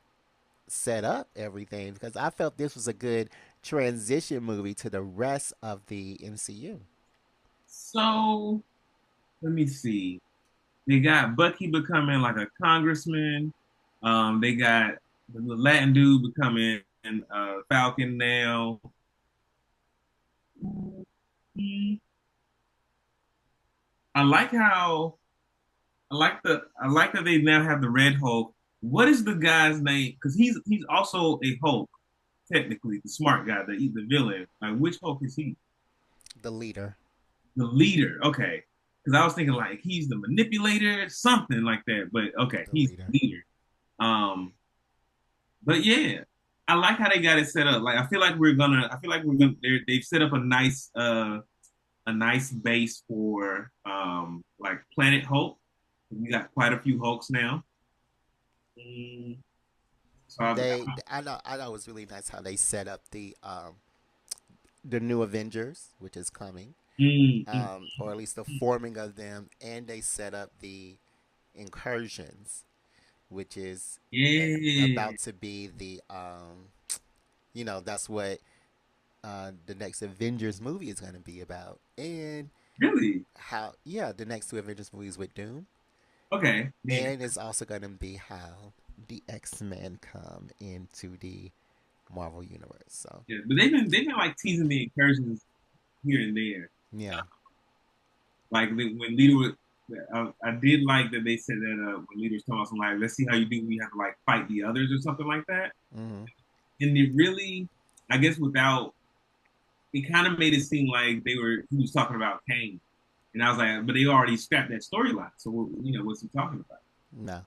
set up everything? Because I felt this was a good transition movie to the rest of the MCU. So let me see. They got Bucky becoming like a congressman. They got the Latin dude becoming Falcon now. Mm, I like how I like that they now have the Red Hulk. What is the guy's name? Because he's also a Hulk technically the smart guy, the villain. Like, which Hulk is he? The leader. The leader. Okay, because I was thinking like he's the manipulator, something like that. But okay, The he's leader. the leader. Um, but yeah, I like how they got it set up. Like, I feel like we're gonna. I feel like we're gonna. They've set up a nice base for like Planet Hulk. We got quite a few Hulks now. Mm, so I know it was really nice how they set up the new Avengers, which is coming, mm, mm, or at least the forming of them, and they set up the incursions, which is yeah, about to be that's what the next Avengers movie is going to be about, and really? how the next two Avengers movies with Doom, Okay, yeah, and it's also going to be how the X-Men come into the Marvel universe. So yeah. But they've been like teasing the incursions here and there. yeah. Like when Leader was, I did like that they said that when Leader was talking about something like, let's see how you do when you have to like fight the others or something like that. Mm-hmm. And it really, I guess, without it kind of made it seem like he was talking about Kane, and I was like, but they already scrapped that storyline. So what's he talking about? No.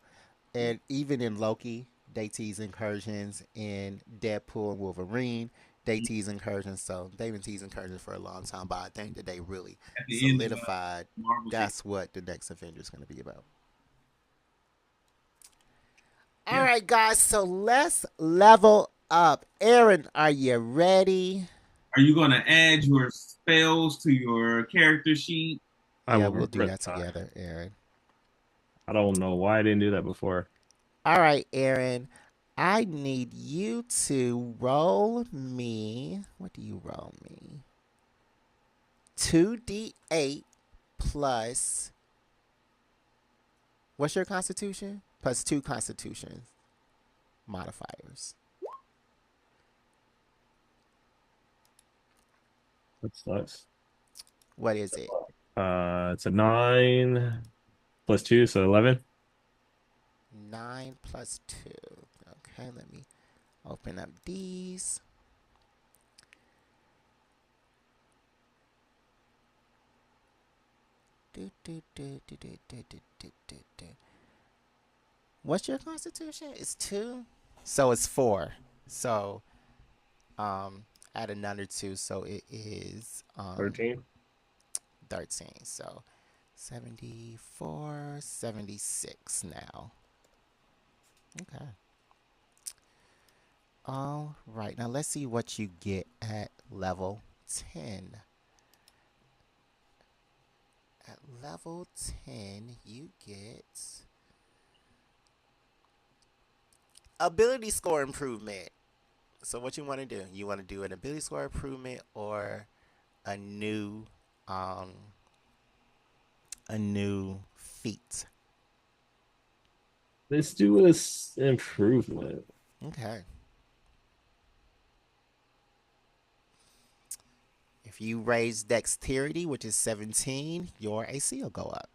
And even in Loki, they tease incursions. In Deadpool and Wolverine, they tease incursions. So they've been teasing incursions for a long time, but I think that they really At the end of solidified Marvel shit. that's what the next Avenger is going to be about. All Yeah. right, guys, so let's level up. Aaron, are you ready? Are you gonna add your spells to your character sheet? I Yeah, will we'll do regret that that. together, Aaron. I don't know why I didn't do that before. All right, Aaron. I need you to roll me. What do you roll me? 2d8 plus. What's your constitution? Plus 2 constitution modifiers. That sucks. What is it? It's a 9 plus 2, so 11. 9 plus 2. Okay, let me open up these. What's your constitution? It's 2? So it's 4. So add another 2, so it is 13. 13. So 74, 76 now. Okay. All right. Now let's see what you get at level 10. At level 10, you get ability score improvement. So what you want to do? You want to do an ability score improvement or a new um a new feat. Let's do this improvement. Okay. If you raise dexterity, which is 17, your AC will go up.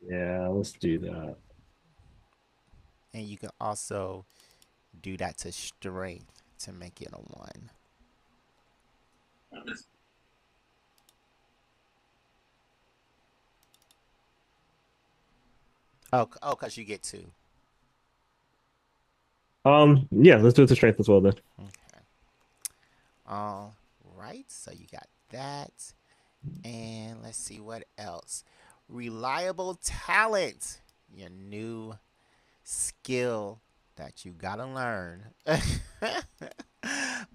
Yeah, let's do that. And you can also do that to strength to make it a 1. Oh, because you get 2. Yeah, let's do it to strength as well then. Okay. All right. So you got that. And let's see what else. Reliable talent. Your new skill that you gotta learn.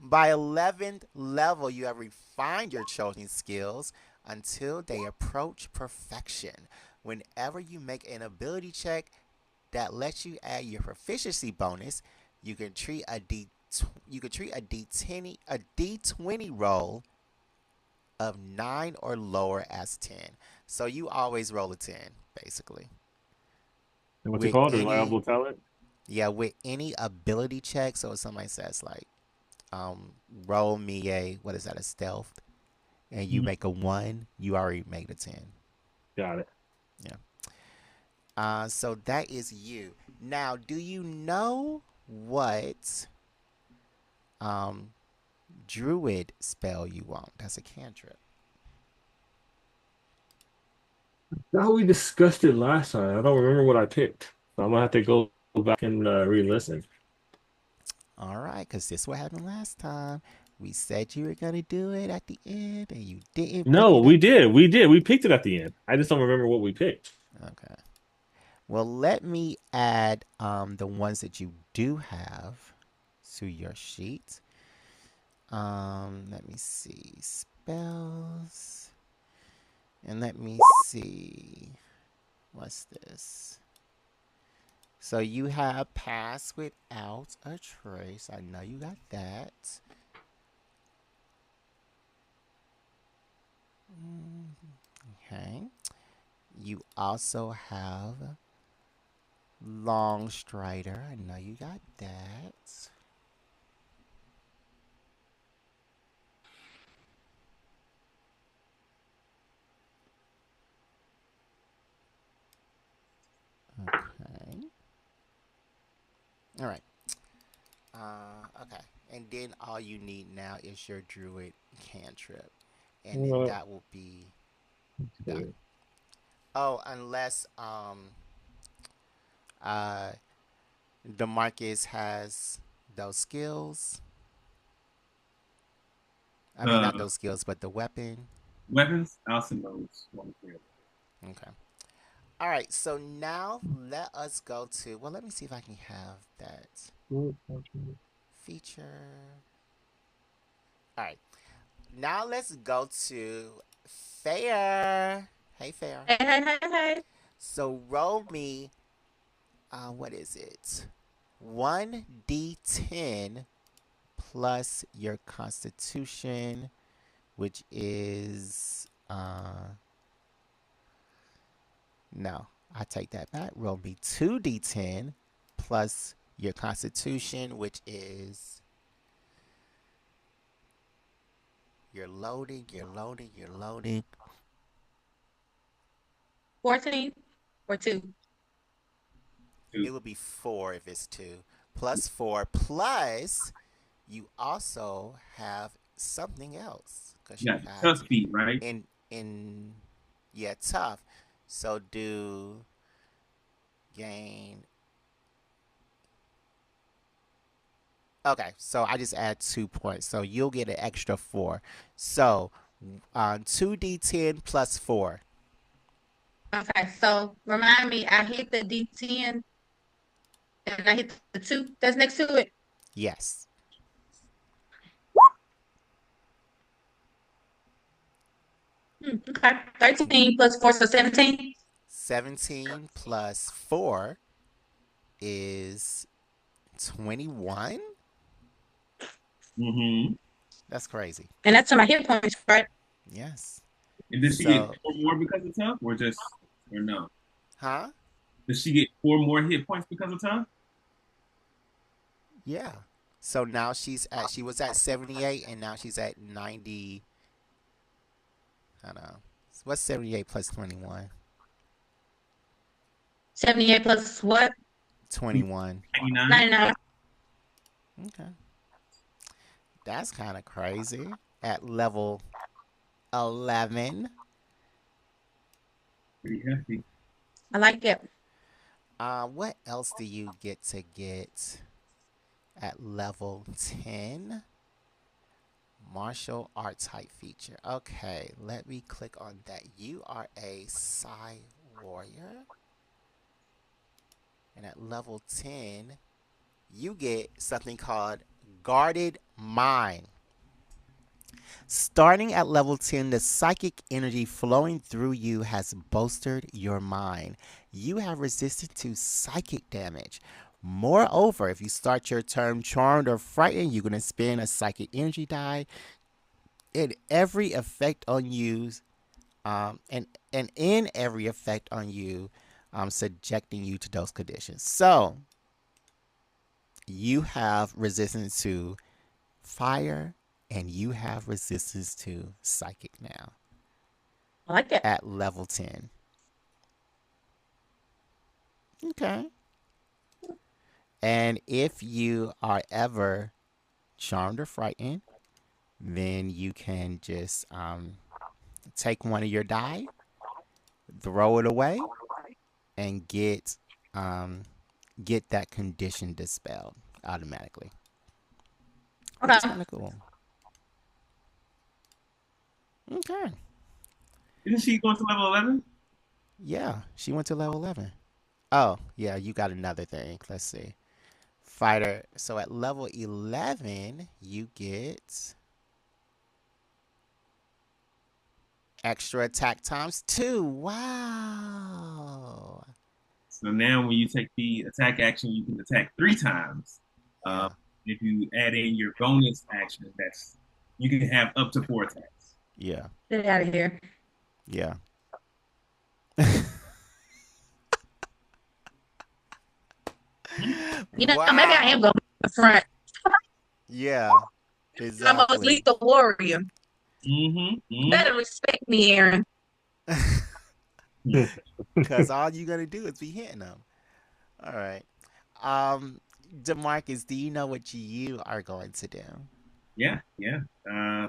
By 11th level, you have refined your chosen skills until they approach perfection. Whenever you make an ability check that lets you add your proficiency bonus, you can treat a D20 roll of 9 or lower as 10. So you always roll a 10, basically. And what's it With called? any Reliable talent? with any ability check. So if somebody says like, roll me a stealth, and you Mhm. make a 1, you already made a 10. Got it. Yeah. So that is you. Now, do you know what um druid spell you want? That's a cantrip. Now we discussed it last time. I don't remember what I picked. So I'm gonna have to go back and re-listen. All right, because this what happened last time. We said you were gonna do it at the end, and you didn't bring No, it up. we did. We did. We picked it at the end. I just don't remember what we picked. Okay. Well, let me add the ones that you do have to your sheet. Let me see spells, and let me see what's this. So you have pass without a trace. I know you got that. Okay. You also have long strider. I know you got that. Okay. All right. Okay. And then all you need now is your druid cantrip. And then Uh, that will be done. Oh, unless uh Demarcus has those skills. I mean not Uh, those skills, but the weapon. weapons, I'll send those one for you. Okay. All right, so now let us go to well, let me see if I can have that feature. All right. Now let's go to Fair. Hey Fair. Hey, hey, hey, hey. So roll me what is it? 1d10 plus your constitution, which is no, I take that back. Roll me 2d10 plus your constitution, which is you're loading, you're loading, you're loading. 14 or 2. It would be 4 if it's 2. Plus 4 plus you also have something else because you Yeah, have tough feet, right? in yeah, tough. So do gain. Okay, so I just add 2 points. So you'll get an extra 4. So 2d10 plus 4. Okay, so remind me, I hit the D10 and I hit the 2 that's next to it. Yes. Okay, 13 plus 4, so 17. 17 plus 4 is 21. Mm-hmm. That's crazy. And that's to my hit points, right? Yes. And did she get So, 4 more because of tough, or just or no? huh? Did she get 4 more hit points because of tough? Yeah. So now she was at 78 and now she's at 90. I don't know. What's 78 plus 21? 78 plus what? 21. 99. 99. Okay. That's kind of crazy. At level 11. Pretty hefty. I like it. What else do you get to get at level 10? Martial art type feature. Okay, let me click on that. You are a Psi warrior. And at level 10, you get something called guarded mind. Starting at level 10, the psychic energy flowing through you has bolstered your mind. You have resisted to psychic damage. Moreover, if you start your turn charmed or frightened, you're going to spend a psychic energy die. In every effect on you, and in every effect on you, subjecting you to those conditions. So you have resistance to fire, and you have resistance to psychic now I like it. at level 10. Okay. And if you are ever charmed or frightened, then you can just take one of your die, throw it away, and um, get that condition dispelled automatically, which is Okay. kind of cool. Okay. Isn't she going to level 11? Yeah, she went to level 11. Oh, yeah, you got another thing. Let's see. Fighter. So at level 11, you get extra attack times 2. Wow. So now when you take the attack action, you can attack 3 times. Uh, Yeah. if you add in your bonus action, that's you can have up to 4 attacks. Yeah. Get out of here. Yeah. Maybe I am Wow. going to the front. Yeah. I'm a most Exactly. lethal warrior. Mm-hmm. You Mm-hmm. better respect me, Aaron. Cause all you gonna do is be hitting them. All right. Um, Demarcus, do you know what you are going to do? Yeah, yeah.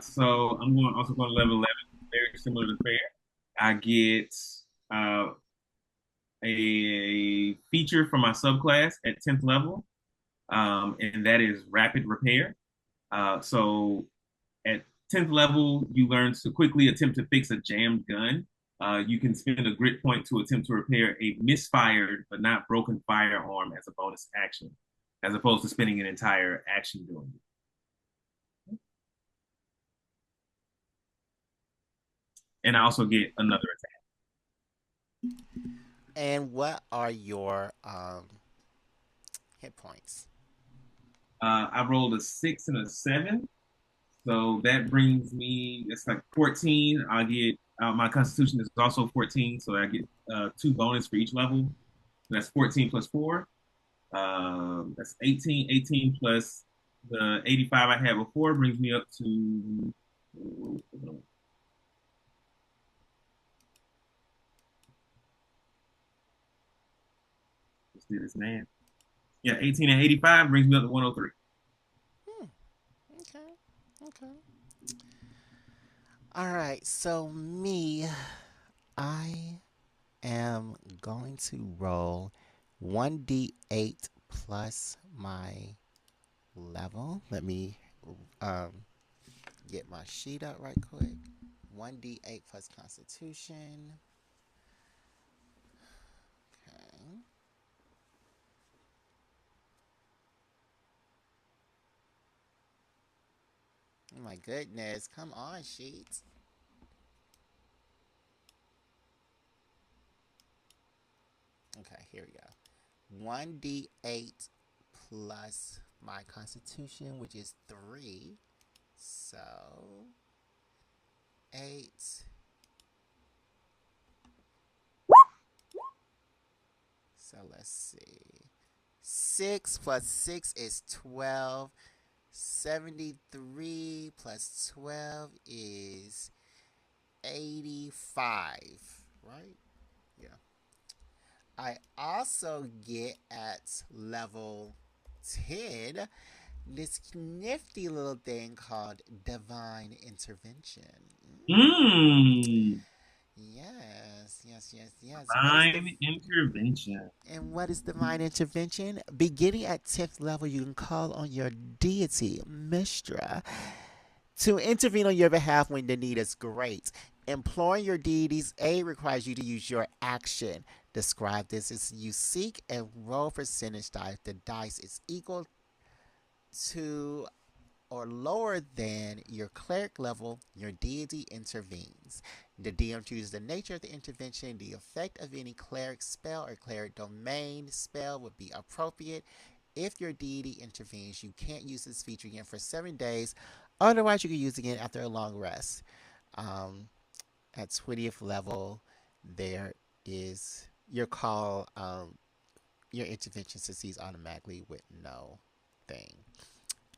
So I'm going also going to level 11, very similar to Fair. I get uh, a feature for my subclass at 10th level, and that is rapid repair. So at 10th level, you learn to quickly attempt to fix a jammed gun. You can spend a grit point to attempt to repair a misfired but not broken firearm as a bonus action, as opposed to spending an entire action doing it. And I also get another attack. And what are your hit points? I rolled a 6 and a 7, so that brings me. It's like 14. I get my Constitution is also 14, so I get 2 bonus for each level. That's 14 plus 4. That's 18. 18 plus the 85 I had before brings me up to. Let's do this, man. Yeah, 18 and 85 brings me up to 103. Hmm. Okay. Okay. All right. So me, I am going to roll 1d8 plus my level. Let me um get my sheet up right quick. 1d8 plus Constitution. Okay. Oh my goodness. Come on, sheets. Okay, here we go. 1d8 plus my Constitution, which is 3. So 8. So let's see. 6 plus 6 is 12. 73 plus 12 is 85. Right? Yeah. I also get at level 10 this nifty little thing called divine intervention. Mmm. Yes, yes, yes, yes. Divine intervention. And what is divine intervention? Beginning at 10th level, you can call on your deity, Mistra, to intervene on your behalf when the need is great. Imploring your deity's aid requires you to use your action. Describe this as you seek and roll for sinister. If the dice is equal to or lower than your cleric level, your deity intervenes. The DM chooses the nature of the intervention. The effect of any cleric spell or cleric domain spell would be appropriate. If your deity intervenes, you can't use this feature again for 7 days. Otherwise, you can use it again after a long rest. Um, at 20th level, there is your call. Your intervention succeeds automatically with no thing.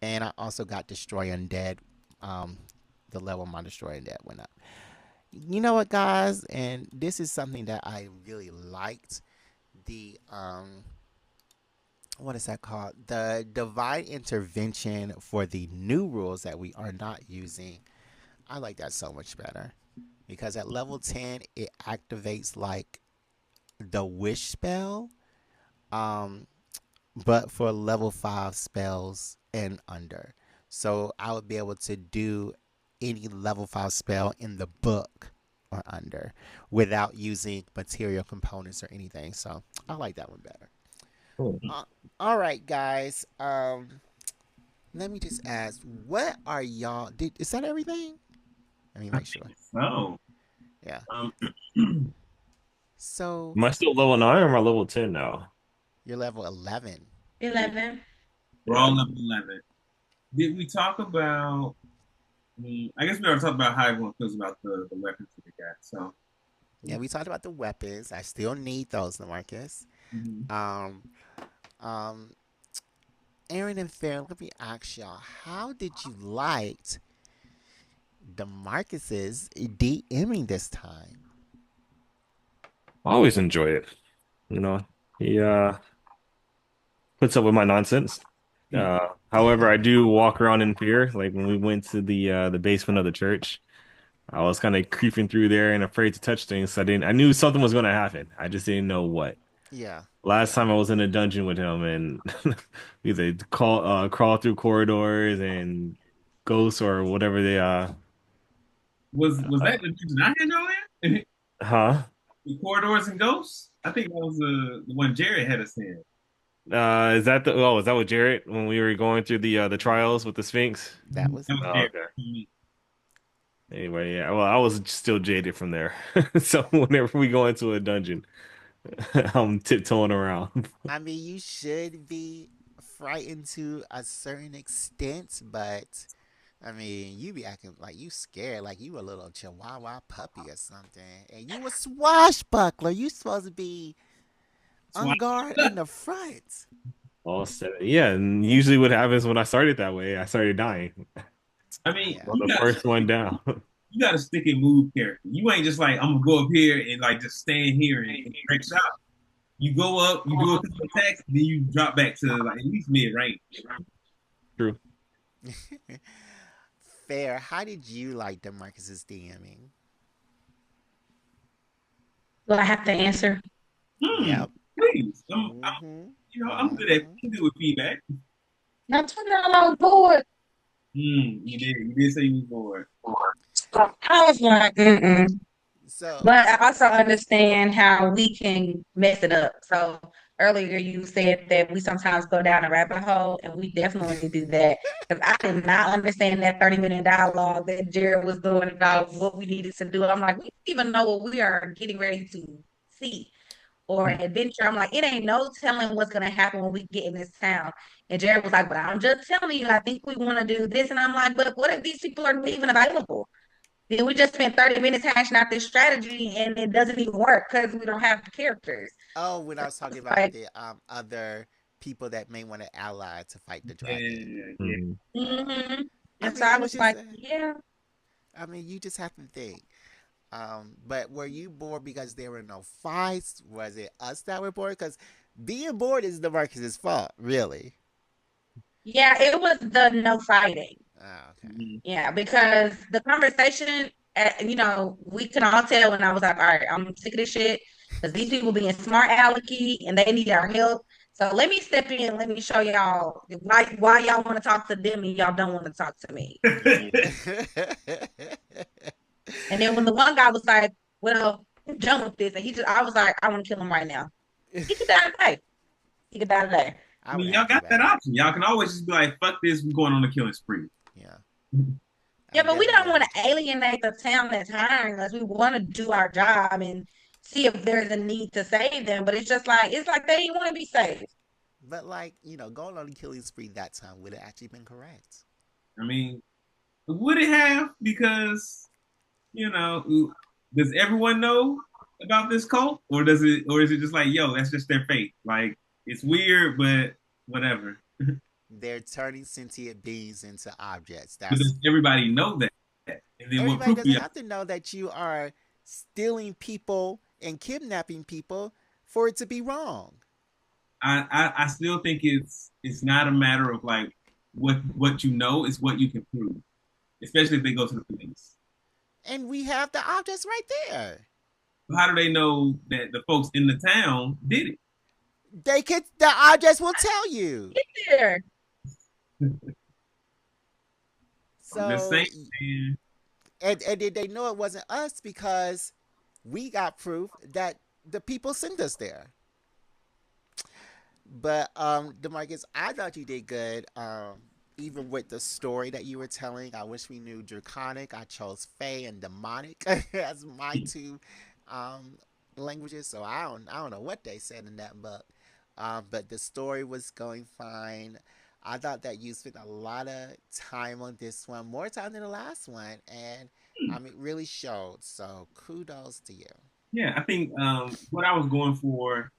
And I also got Destroy Undead. Um, the level of my Destroy Undead went up. You know what, guys? And this is something that I really liked. The what is that called? The divine intervention for the new rules that we are not using. I like that so much better because at level 10 it activates like the wish spell. Um, but for level 5 spells and under. So I would be able to do any level 5 spell in the book or under without using material components or anything. So I like that one better. Cool. Uh, all right, guys. Let me just ask, what are y'all? Is that everything? Let me I make sure. think so. Yeah. Um, So Am I still level 9 or am I level 10 now? you're level 11. 11. we're Yeah. all level 11. Did we talk about? I guess we already talked about how everyone feels about the weapons that they got. So, Yeah, we talked about the weapons. I still need those, Lamarcus. mhm. Um, um, Aaron and Fair, let me ask y'all, how did you like DeMarcus's DMing this time? I always enjoy it. You know, he puts up with my nonsense. However, I do walk around in fear. Like when we went to the basement of the church, I was kind of creeping through there and afraid to touch things. So I knew something was going to happen. I just didn't know what. Yeah. Last time I was in a dungeon with him and either crawl through corridors and ghosts or whatever they Was uh that the division I had y'all in? huh? The corridors and ghosts? I think that was the one Jared had us in. Is that is that what Jarrett when we were going through the trials with the Sphinx? That was That was Oh, Jared. okay. Anyway, yeah. Well, I was still jaded from there. So whenever we go into a dungeon, I'm tiptoeing around. I mean, you should be frightened to a certain extent, but I mean, you be acting like you scared, like you a little chihuahua puppy or something, and you a swashbuckler. You supposed to be So on guard in the front. All set. Yeah, and usually what happens when I started that way, I started dying. I mean, Yeah. Well, the first one down. you got to stick and move character. You ain't just like I'm gonna go up here and like just stand here and break shot. You go up, you do a couple attacks, then you drop back to like at least mid range. True. Fair. How did you like DeMarcus's DMing? Do I have to answer? Hmm. Yep. Please, Mm-hmm. I'm good at Mm-hmm. I'm good with feedback. Now turn it on board. You did say you was bored. I was like, mm-mm. So, But I also understand how we can mess it up. So earlier you said that we sometimes go down a rabbit hole, and we definitely do that. Because I did not understand that 30-minute dialogue that Jared was doing about what we needed to do. I'm like, we don't even know what we are getting ready to see or adventure. I'm like, it ain't no telling what's gonna happen when we get in this town. And Jared was like, but I'm just telling you, I think we want to do this. And I'm like, but what if these people are even available? Then we just spent 30 minutes hashing out this strategy and it doesn't even work because we don't have the characters. oh, when I So was talking it's about like, the other people that may want to ally to fight the dragon. Yeah, yeah. Mhm. mm-hmm. I And so mean, I it was was just, like, yeah, I mean, you just have to think. But were you bored because there were no fights? Was it us that were bored? Because being bored is the Marcus's fault, really. yeah, it was the no fighting. Oh, okay. Mhm. Yeah, because the conversation, we can all tell when I was like, all right, I'm sick of this shit because these people being smart alecky and they need our help. So let me step in, let me show y'all why y'all want to talk to them and y'all don't want to talk to me. Yeah. And then when the one guy was like, well, I'm done with this, and I was like, I want to kill him right now. He could die today. He could die today. I I would mean, have y'all had to got that back. option. Y'all can always just be like, "Fuck this, we're going on a killing spree." Yeah. I Yeah, would but we definitely don't would want have. to alienate the town that's hiring us. We want to do our job and see if there's a need to save them. But it's like they didn't want to be saved. But going on a killing spree that time would have actually been correct. I mean, would it have? Because you know, does everyone know about this cult, or is it just like, yo, that's just their fate? Like, it's weird, but whatever. They're turning sentient beings into objects. But That's does everybody know that? And then what everybody proof do doesn't you have to know that you are stealing people and kidnapping people for it to be wrong. I still think it's not a matter of like what you know, it's what you can prove, especially if they go to the police. And we have the objects right there. So how do they know that the folks in the town did it? The objects will tell you. There. I'm just So saying, man. and did they know it wasn't us because we got proof that the people sent us there. But Demarcus, I thought you did good. Even with the story that you were telling, I wish we knew Draconic. I chose Fey and Demonic as my two um, languages. So I don't know what they said in that book. But the story was going fine. I thought that you spent a lot of time on this one, more time than the last one, and it really showed. So kudos to you. Yeah, I think what I was going for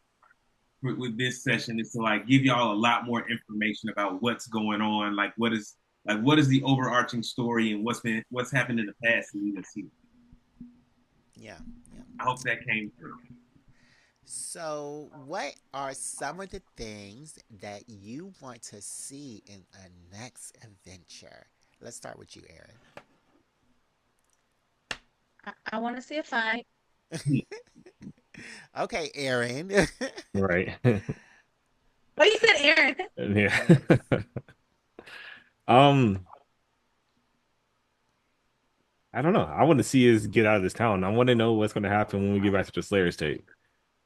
with this session is to like give y'all a lot more information about what's going on, like what is the overarching story and what's happened in the past to lead us here. Yeah, yeah. I hope that came through. So, what are some of the things that you want to see in a next adventure? Let's start with you, Aaron. I want to see a fight. Okay, Aaron. Right. Oh, you said Aaron. Yeah. Um, I don't know. I want to see us get out of this town. I want to know what's going to happen when we get back to the Slayer's tape.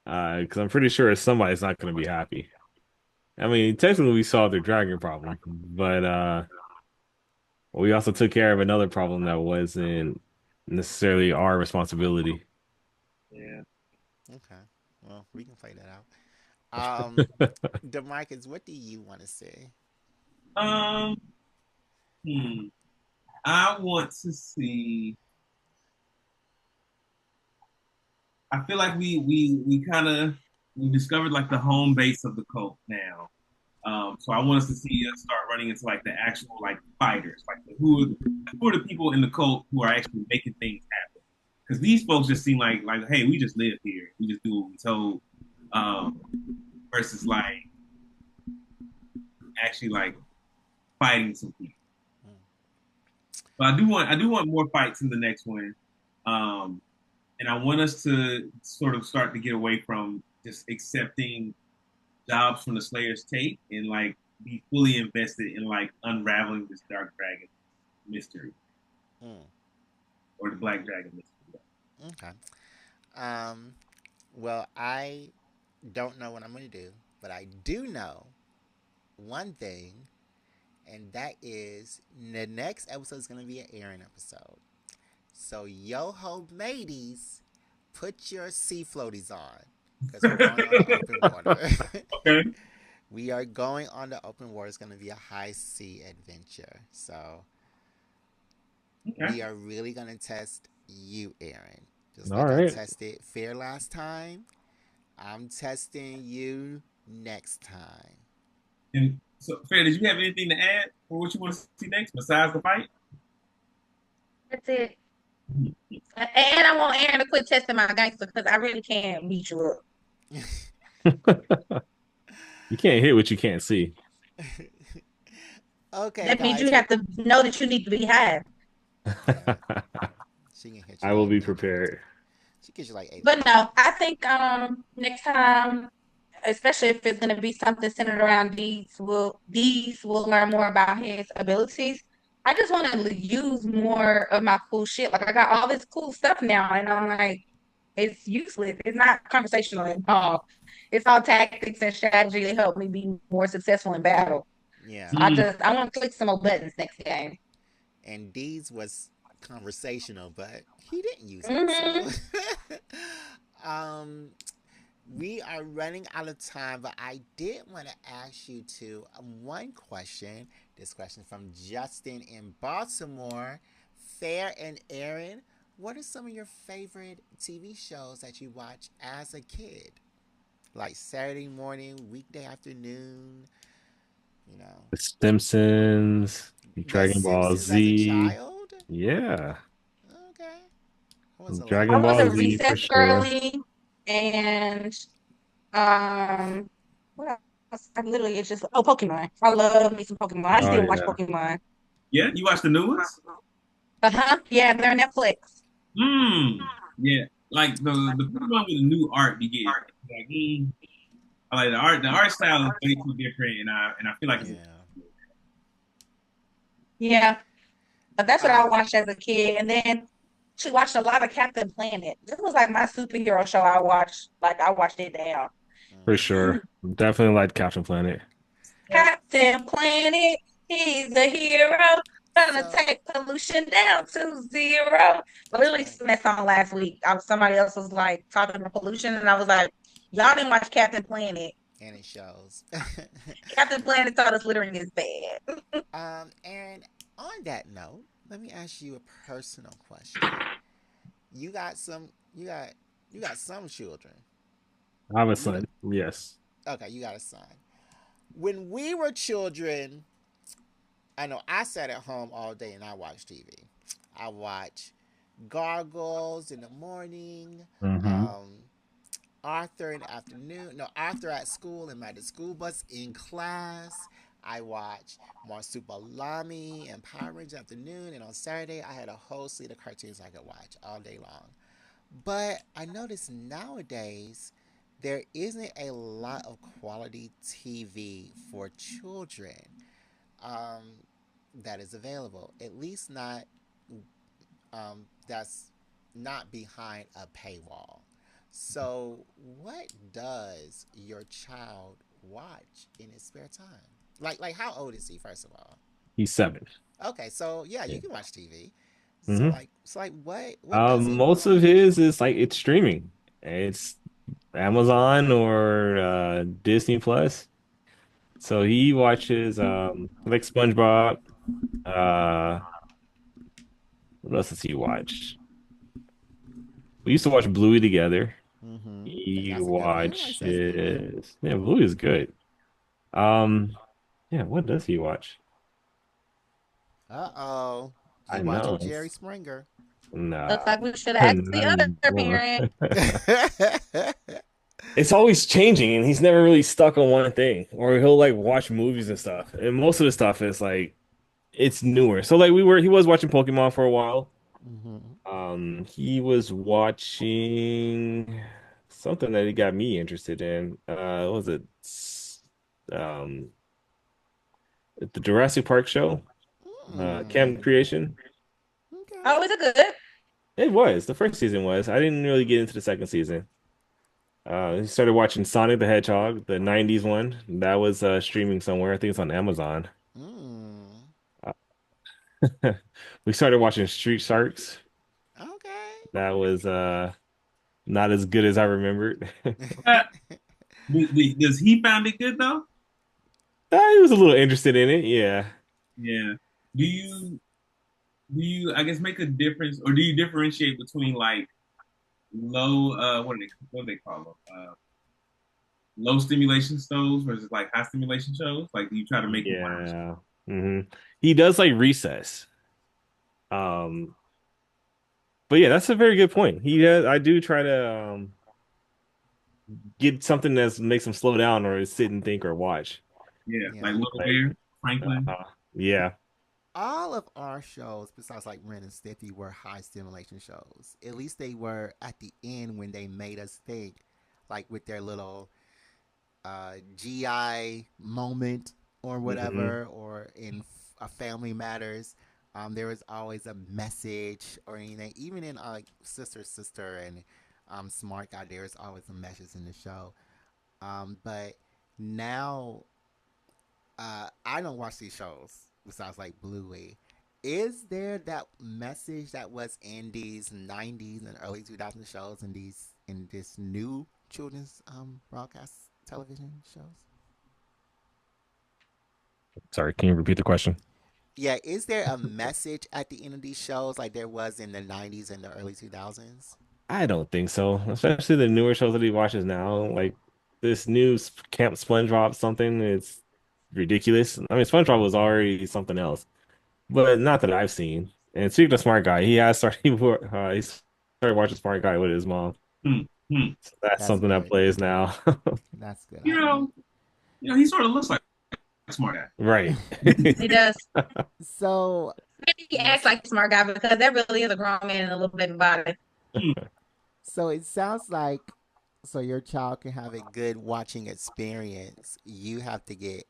Because I'm pretty sure somebody's not going to be happy. I mean, technically we solved their dragon problem, but we also took care of another problem that wasn't necessarily our responsibility. Yeah. Okay, well, we can play that out. Demarcus, what do you want to see? Um. Hmm. I want to see. I feel like we kind of we discovered like the home base of the cult now. So I want us to see us start running into like the actual like fighters, like who are the people in the cult who are actually making things happen. Because these folks just seem like hey, we just live here, we just do what we told, um, versus like actually like fighting some people. But I do want more fights in the next one, um, and I want us to sort of start to get away from just accepting jobs from the Slayer's tape and like be fully invested in like unraveling this Dark Dragon mystery Mm, or the Black Dragon mystery. okay. Um, well, I don't know what I'm going to do, but I do know one thing, and that is the next episode is going to be an Aaron episode. So, yo ho, mateys, put your sea floaties on because we're going on the open water. Okay. We are going on the open water. It's going to be a high sea adventure. So, Okay. we are really going to test you, Aaron. Just All like I right. tested Fair last time, I'm testing you next time. And so, Fair, did you have anything to add for what you want to see next besides the fight? That's it. And I want Aaron to quit testing my gangster because I really can't beat you up. You can't hit what you can't see. Okay, That means guys. you have to know that you need to be high. Yeah, she can hit you I will like be 800. prepared. She gives you like 800. But no, I think next time, especially if it's gonna be something centered around these will learn more about his abilities. I just want to use more of my cool shit. Like I got all this cool stuff now, and I'm like, it's useless. It's not conversational at all. It's all tactics and strategy to help me be more successful in battle. So Yeah, I want to click some more buttons next game. and Dee's was conversational, but he didn't use it. Hmm. So, um, we are running out of time, but I did want to ask you to one question. This question from Justin in Baltimore. Fair and Aaron, what are some of your favorite TV shows that you watch as a kid? Like Saturday morning, weekday afternoon, you know. The Simpsons, The Dragon Ball Simpsons as a Z. child? Yeah. Okay. What was the I Dragon last was Ball a one? Z for recess sure. girly, and um, what else? I literally, it's just Pokemon. I love me some Pokemon. I Oh still watch yeah. Pokemon. Yeah, you watch the new ones? Uh-huh. Yeah, they're on Netflix. Hmm. Yeah, like the Pokemon with the new art be getting like, I like the art. The art style is way too different, and I feel like it's Yeah. Yeah, but that's what I Um. watched as a kid, and then she watched a lot of Captain Planet. This was like my superhero show. I watched, like I watched it down. For Mhm. sure. Definitely like Captain Planet. Captain Planet, he's the hero, gonna So take pollution down to zero. I literally right, sang that song last week. Somebody else was like talking about pollution, and I was like, y'all didn't watch Captain Planet. and it shows. Captain Planet taught us littering is bad. And on that note, let me ask you a personal question. You got some. You got some children. I have a You know. son. Yes. Okay, you got a son. When we were children, I know I sat at home all day and I watched TV. I watch Gargoyles in the morning. Hmm. Um, Arthur in the afternoon. No, Arthur at school and the school bus in class. I watch Marsupilami and Power Rangers afternoon. And on Saturday, I had a whole slate of cartoons I could watch all day long. But I notice nowadays there isn't a lot of quality TV for children um, that is available. At least not that's not behind a paywall. So, what does your child watch in his spare time? Like how old is he? First of all, He's 7. okay, so yeah, you Yeah. can watch TV. So Hmm. like what does he Most of watch? his is like it's streaming. It's Amazon or Disney Plus. So he watches like SpongeBob. Uh, what else does he watch? We used to watch Bluey together. Mm-hmm. He That's a good one. Everybody says Bluey. watches, yeah, Bluey is good. Yeah, what does he watch? Uh oh, he I watching know. Jerry Springer. Nah. Looks like we should have asked Not the other anymore. parent. It's always changing, and he's never really stuck on one thing. Or he'll like watch movies and stuff. And most of the stuff is like it's newer. So like he was watching Pokemon for a while. Mm-hmm. He was watching something that he got me interested in. What was it? Um, the Jurassic Park show, Camp Mm. Creation. Okay. Oh, is it good? It was. The first season was. I didn't really get into the second season. He started watching Sonic the Hedgehog, the 90s one. That was streaming somewhere. I think it's on Amazon. Mm. Uh, we started watching Street Sharks. Okay. That was not as good as I remembered. Uh, does he find it good though? He was a little interested in it. Yeah. Yeah. Do you do you I guess make a difference, or do you differentiate between like low what do they call them? Low stimulation shows versus like high stimulation shows? Like, do you try to make him watch? Yeah. Hmm. He does like Recess. Um, but yeah, that's a very good point. I do try to get something that makes him slow down or sit and think or watch. Yeah, like Yeah. Little Like, Bear, Franklin. yeah, All of our shows, besides like Ren and Stimpy, were high stimulation shows. At least they were at the end when they made us think, like with their little GI moment or hmm whatever, or in a Family Matters. There was always a message or anything. Even in Sister and Smart Guy, there is always a message in the show. But now I don't watch these shows besides like Bluey. Is there that message that was in these '90s and early 2000s shows in this new children's broadcast television shows? Sorry, can you repeat the question? Yeah, is there a message at the end of these shows like there was in the '90s and the early 2000s? I don't think so. Especially the newer shows that he watches now, like this new Camp SpongeBob something. It's ridiculous. I mean, SpongeBob was already something else, but not that I've seen. And speaking of Smart Guy, he has started. He started watching Smart Guy with his mom. Hmm. Hmm. So that's That's something that good. plays now. That's good. You know, He sort of looks like a smart guy. Right. He does. So He acts yes, like a smart guy because that really is a grown man in a little baby body. Hmm. so it sounds like so your child can have a good watching experience. You have to get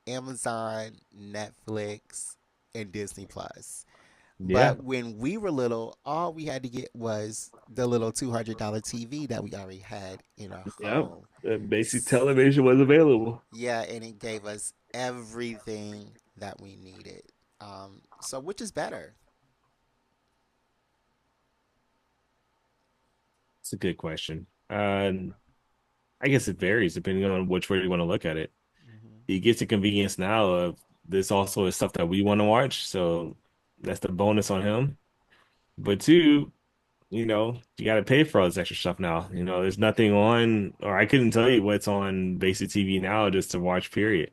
Amazon, Netflix, and Disney Plus. Yeah. But when we were little, all we had to get was the little $200 TV that we already had in our Yep. home. The basic television was available. Yeah, and it gave us everything that we needed. So which is better? It's a good question. I guess it varies depending on which way you want to look at it. Hmm. He gets the convenience now of this also is stuff that we want to watch, so that's the bonus on him. But two, you got to pay for all this extra stuff now. There's nothing on, or I couldn't tell you what's on basic TV now just to watch, period.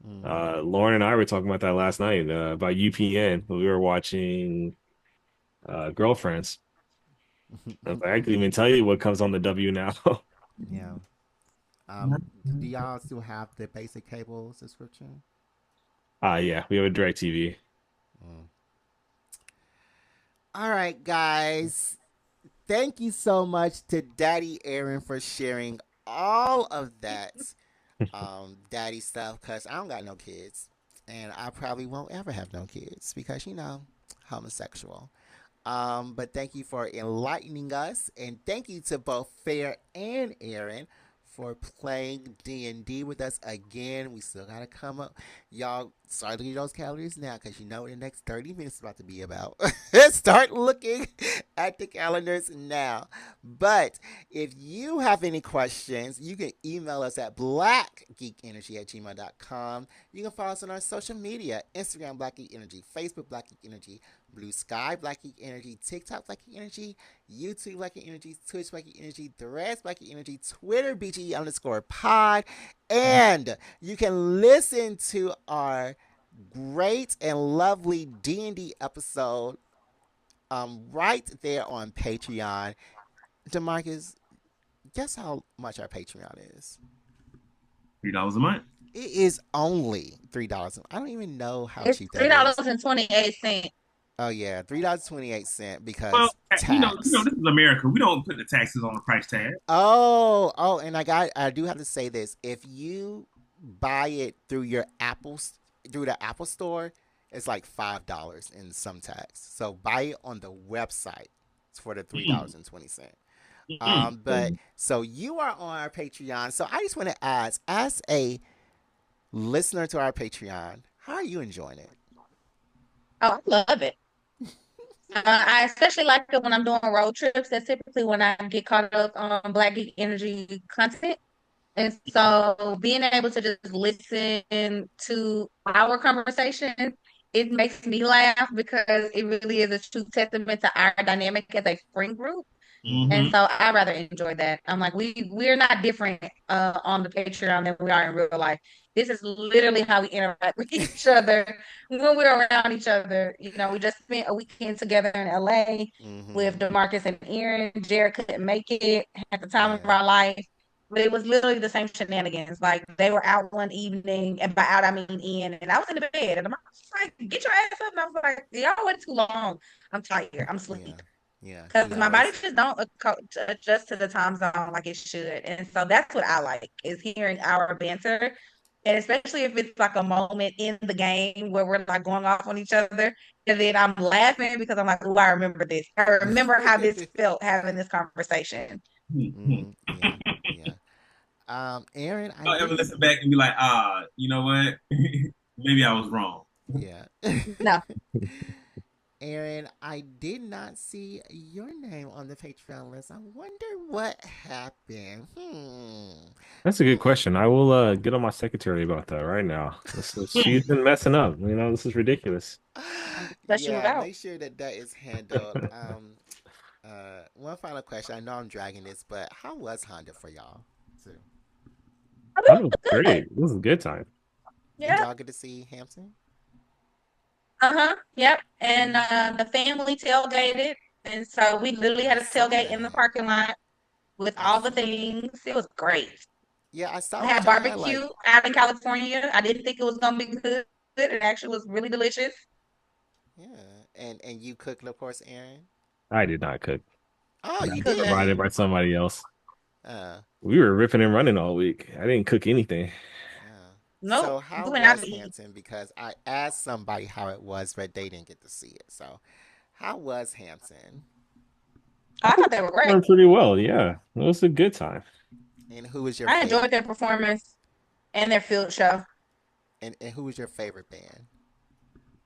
Hmm. Lauren and I were talking about that last night about UPN. We were watching Girlfriends. I was like, I couldn't even tell you what comes on the W now. Yeah. Do y'all still have the basic cable subscription? Yeah, we have a direct TV. Mm. All right, guys. Thank you so much to Daddy Aaron for sharing all of that daddy stuff because I don't got no kids. And I probably won't ever have no kids because, homosexual. But thank you for enlightening us, and thank you to both Fair and Aaron for playing D&D with us again. We still gotta come up, y'all. Start looking at those calories now, because you know what the next 30 minutes is about to be about. Start looking at the calendars now. But if you have any questions, you can email us at blackgeekenergy@gmail.com. You can follow us on our social media: Instagram Black Geek Energy, Facebook Black Geek Energy, Blue Sky Black Geek Energy, TikTok Black Geek Energy, YouTube Black Geek Energy, Twitch Black Geek Energy, Threads Black Geek Energy, Twitter BGE_pod, and you can listen to our great and lovely D&D episode right there on Patreon. Demarcus, guess how much our Patreon is? $3 a month. It is only $3. I don't even know how It's cheap three that dollars is. and 28 cents. Oh yeah, $3.28 Well, because this tax. is America. We don't put the taxes on the price tag. Oh, and I do have to say this. If you buy it through through the Apple store, it's like $5 in some tax. So buy it on the website for the Mm-mm. $3.20. Mm-mm. But so you are on our Patreon. So I just want to ask, as a listener to our Patreon, how are you enjoying it? Oh, I love it. I especially like it when I'm doing road trips. That's typically when I get caught up on Black Geek Energy content. And so being able to just listen to our conversation, it makes me laugh because it really is a true testament to our dynamic as a friend group. And Mm-hmm. Mm-hmm. so I rather enjoy that. I'm like, we're not different on the Patreon than we are in real life. This is literally how we interact with each other when we're around each other. We just spent a weekend together in LA with Mm-hmm. Demarcus and Aaron. Jared couldn't make it at the time of Yeah. our life. But it was literally the same shenanigans. Like they were out one evening, and by out I mean in, and I was in the bed, and I'm like, "Get your ass up!" And I was like, "Y'all wait too long. I'm tired. I'm Yeah. sleep." Yeah. Because He my body always. just don't adjust to the time zone like it should. And so that's what I like is hearing our banter. And especially if it's like a moment in the game where we're like going off on each other. And then I'm laughing because I'm like, oh, I remember this. I remember how this felt having this conversation. Mm-hmm. Yeah. Yeah. Aaron, I I'll ever didn't. listen back and be like, you know what? Maybe I was wrong. Yeah. No. Aaron, I did not see your name on the Patreon list. I wonder what happened. That's a good question. I will get on my secretary about that right now. She's been messing up. This is ridiculous. Flush you Yeah, out. make sure that that is handled. One final question. I know I'm dragging this, but how was Honda for y'all? Too? Oh, That was it was good. great. This was a good time. Did Yeah. y'all get to see Hampton? Uh-huh. Yep. And the family tailgated. And so we literally I had a saw tailgate in the that. parking lot with I all the saw that. things. It was great. Yeah, I I saw had what y'all had like. barbecue out in California. I didn't think it was gonna be good. It actually was really delicious. Yeah, and you cooked, of course, Aaron. I did not cook. Oh, That you was Cooked that. provided didn't. by somebody else. Uh, We were ripping and running all week. I didn't cook anything. yeah. Nope. So how We went out was to eat. Hampton? Because I asked somebody how it was, but they didn't get to see it. So, how was Hampton? I thought they were great. Went pretty well. Yeah, it was a good time. And who was your I enjoyed favorite? their performance and their field show. And who was your favorite band?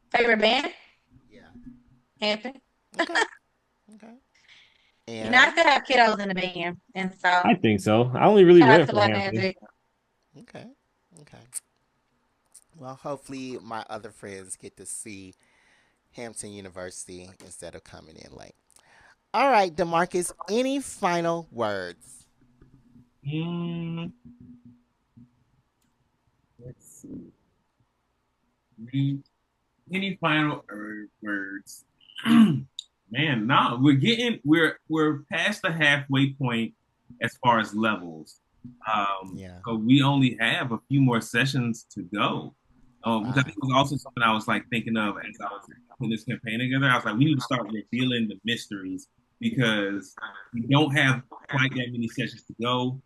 Favorite band? Yeah. Hampton. Okay. Okay. I Aaron. still have kiddos in the band, and so I think so. I only really shout out went to for Black Hampton. Magic. Okay. Okay. Well, hopefully my other friends get to see Hampton University instead of coming in late. All right, Demarcus, any final words? Mm, let's see. Any final words? Man, no, we're past the halfway point as far as levels. Yeah. So we only have a few more sessions to go. Which I think Wow. was also something I was like thinking of as I was putting this campaign together. I was like, we need to start revealing the mysteries because we don't have quite that many sessions to go.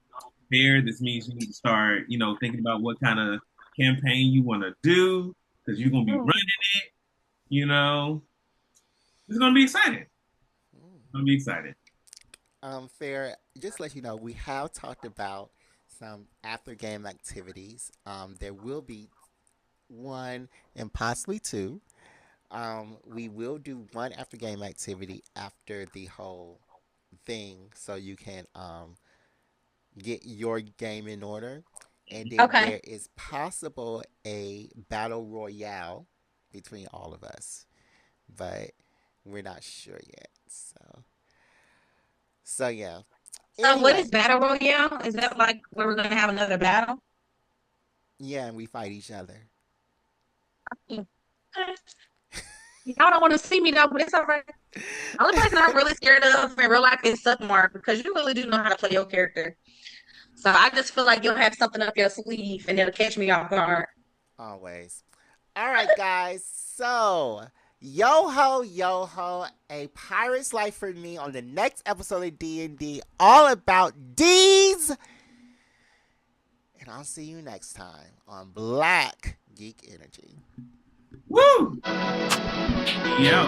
Here, this means you need to start, thinking about what kind of campaign you want to do because you're gonna be running it. You know, it's gonna be exciting. It's gonna be exciting. Fair. Just to let you know, we have talked about some after game activities. There will be one and possibly two. We will do one after game activity after the whole thing, so you can get your game in order. And then Okay. there is possible a battle royale between all of us, but we're not sure yet. So yeah. So what Anyway, is Battle Royale? Is that like where we're gonna have another battle? yeah, and we fight each other. Okay. Y'all don't want to see me though, but it's all right. The only person I'm really scared of in real life is Mark because you really do know how to play your character. So I just feel like you'll have something up your sleeve and it'll catch me off guard. Always. All right, guys. So, yo ho, a pirate's life for me on the next episode of D&D, all about D's. And I'll see you next time on Black Geek Energy. Woo! Yo.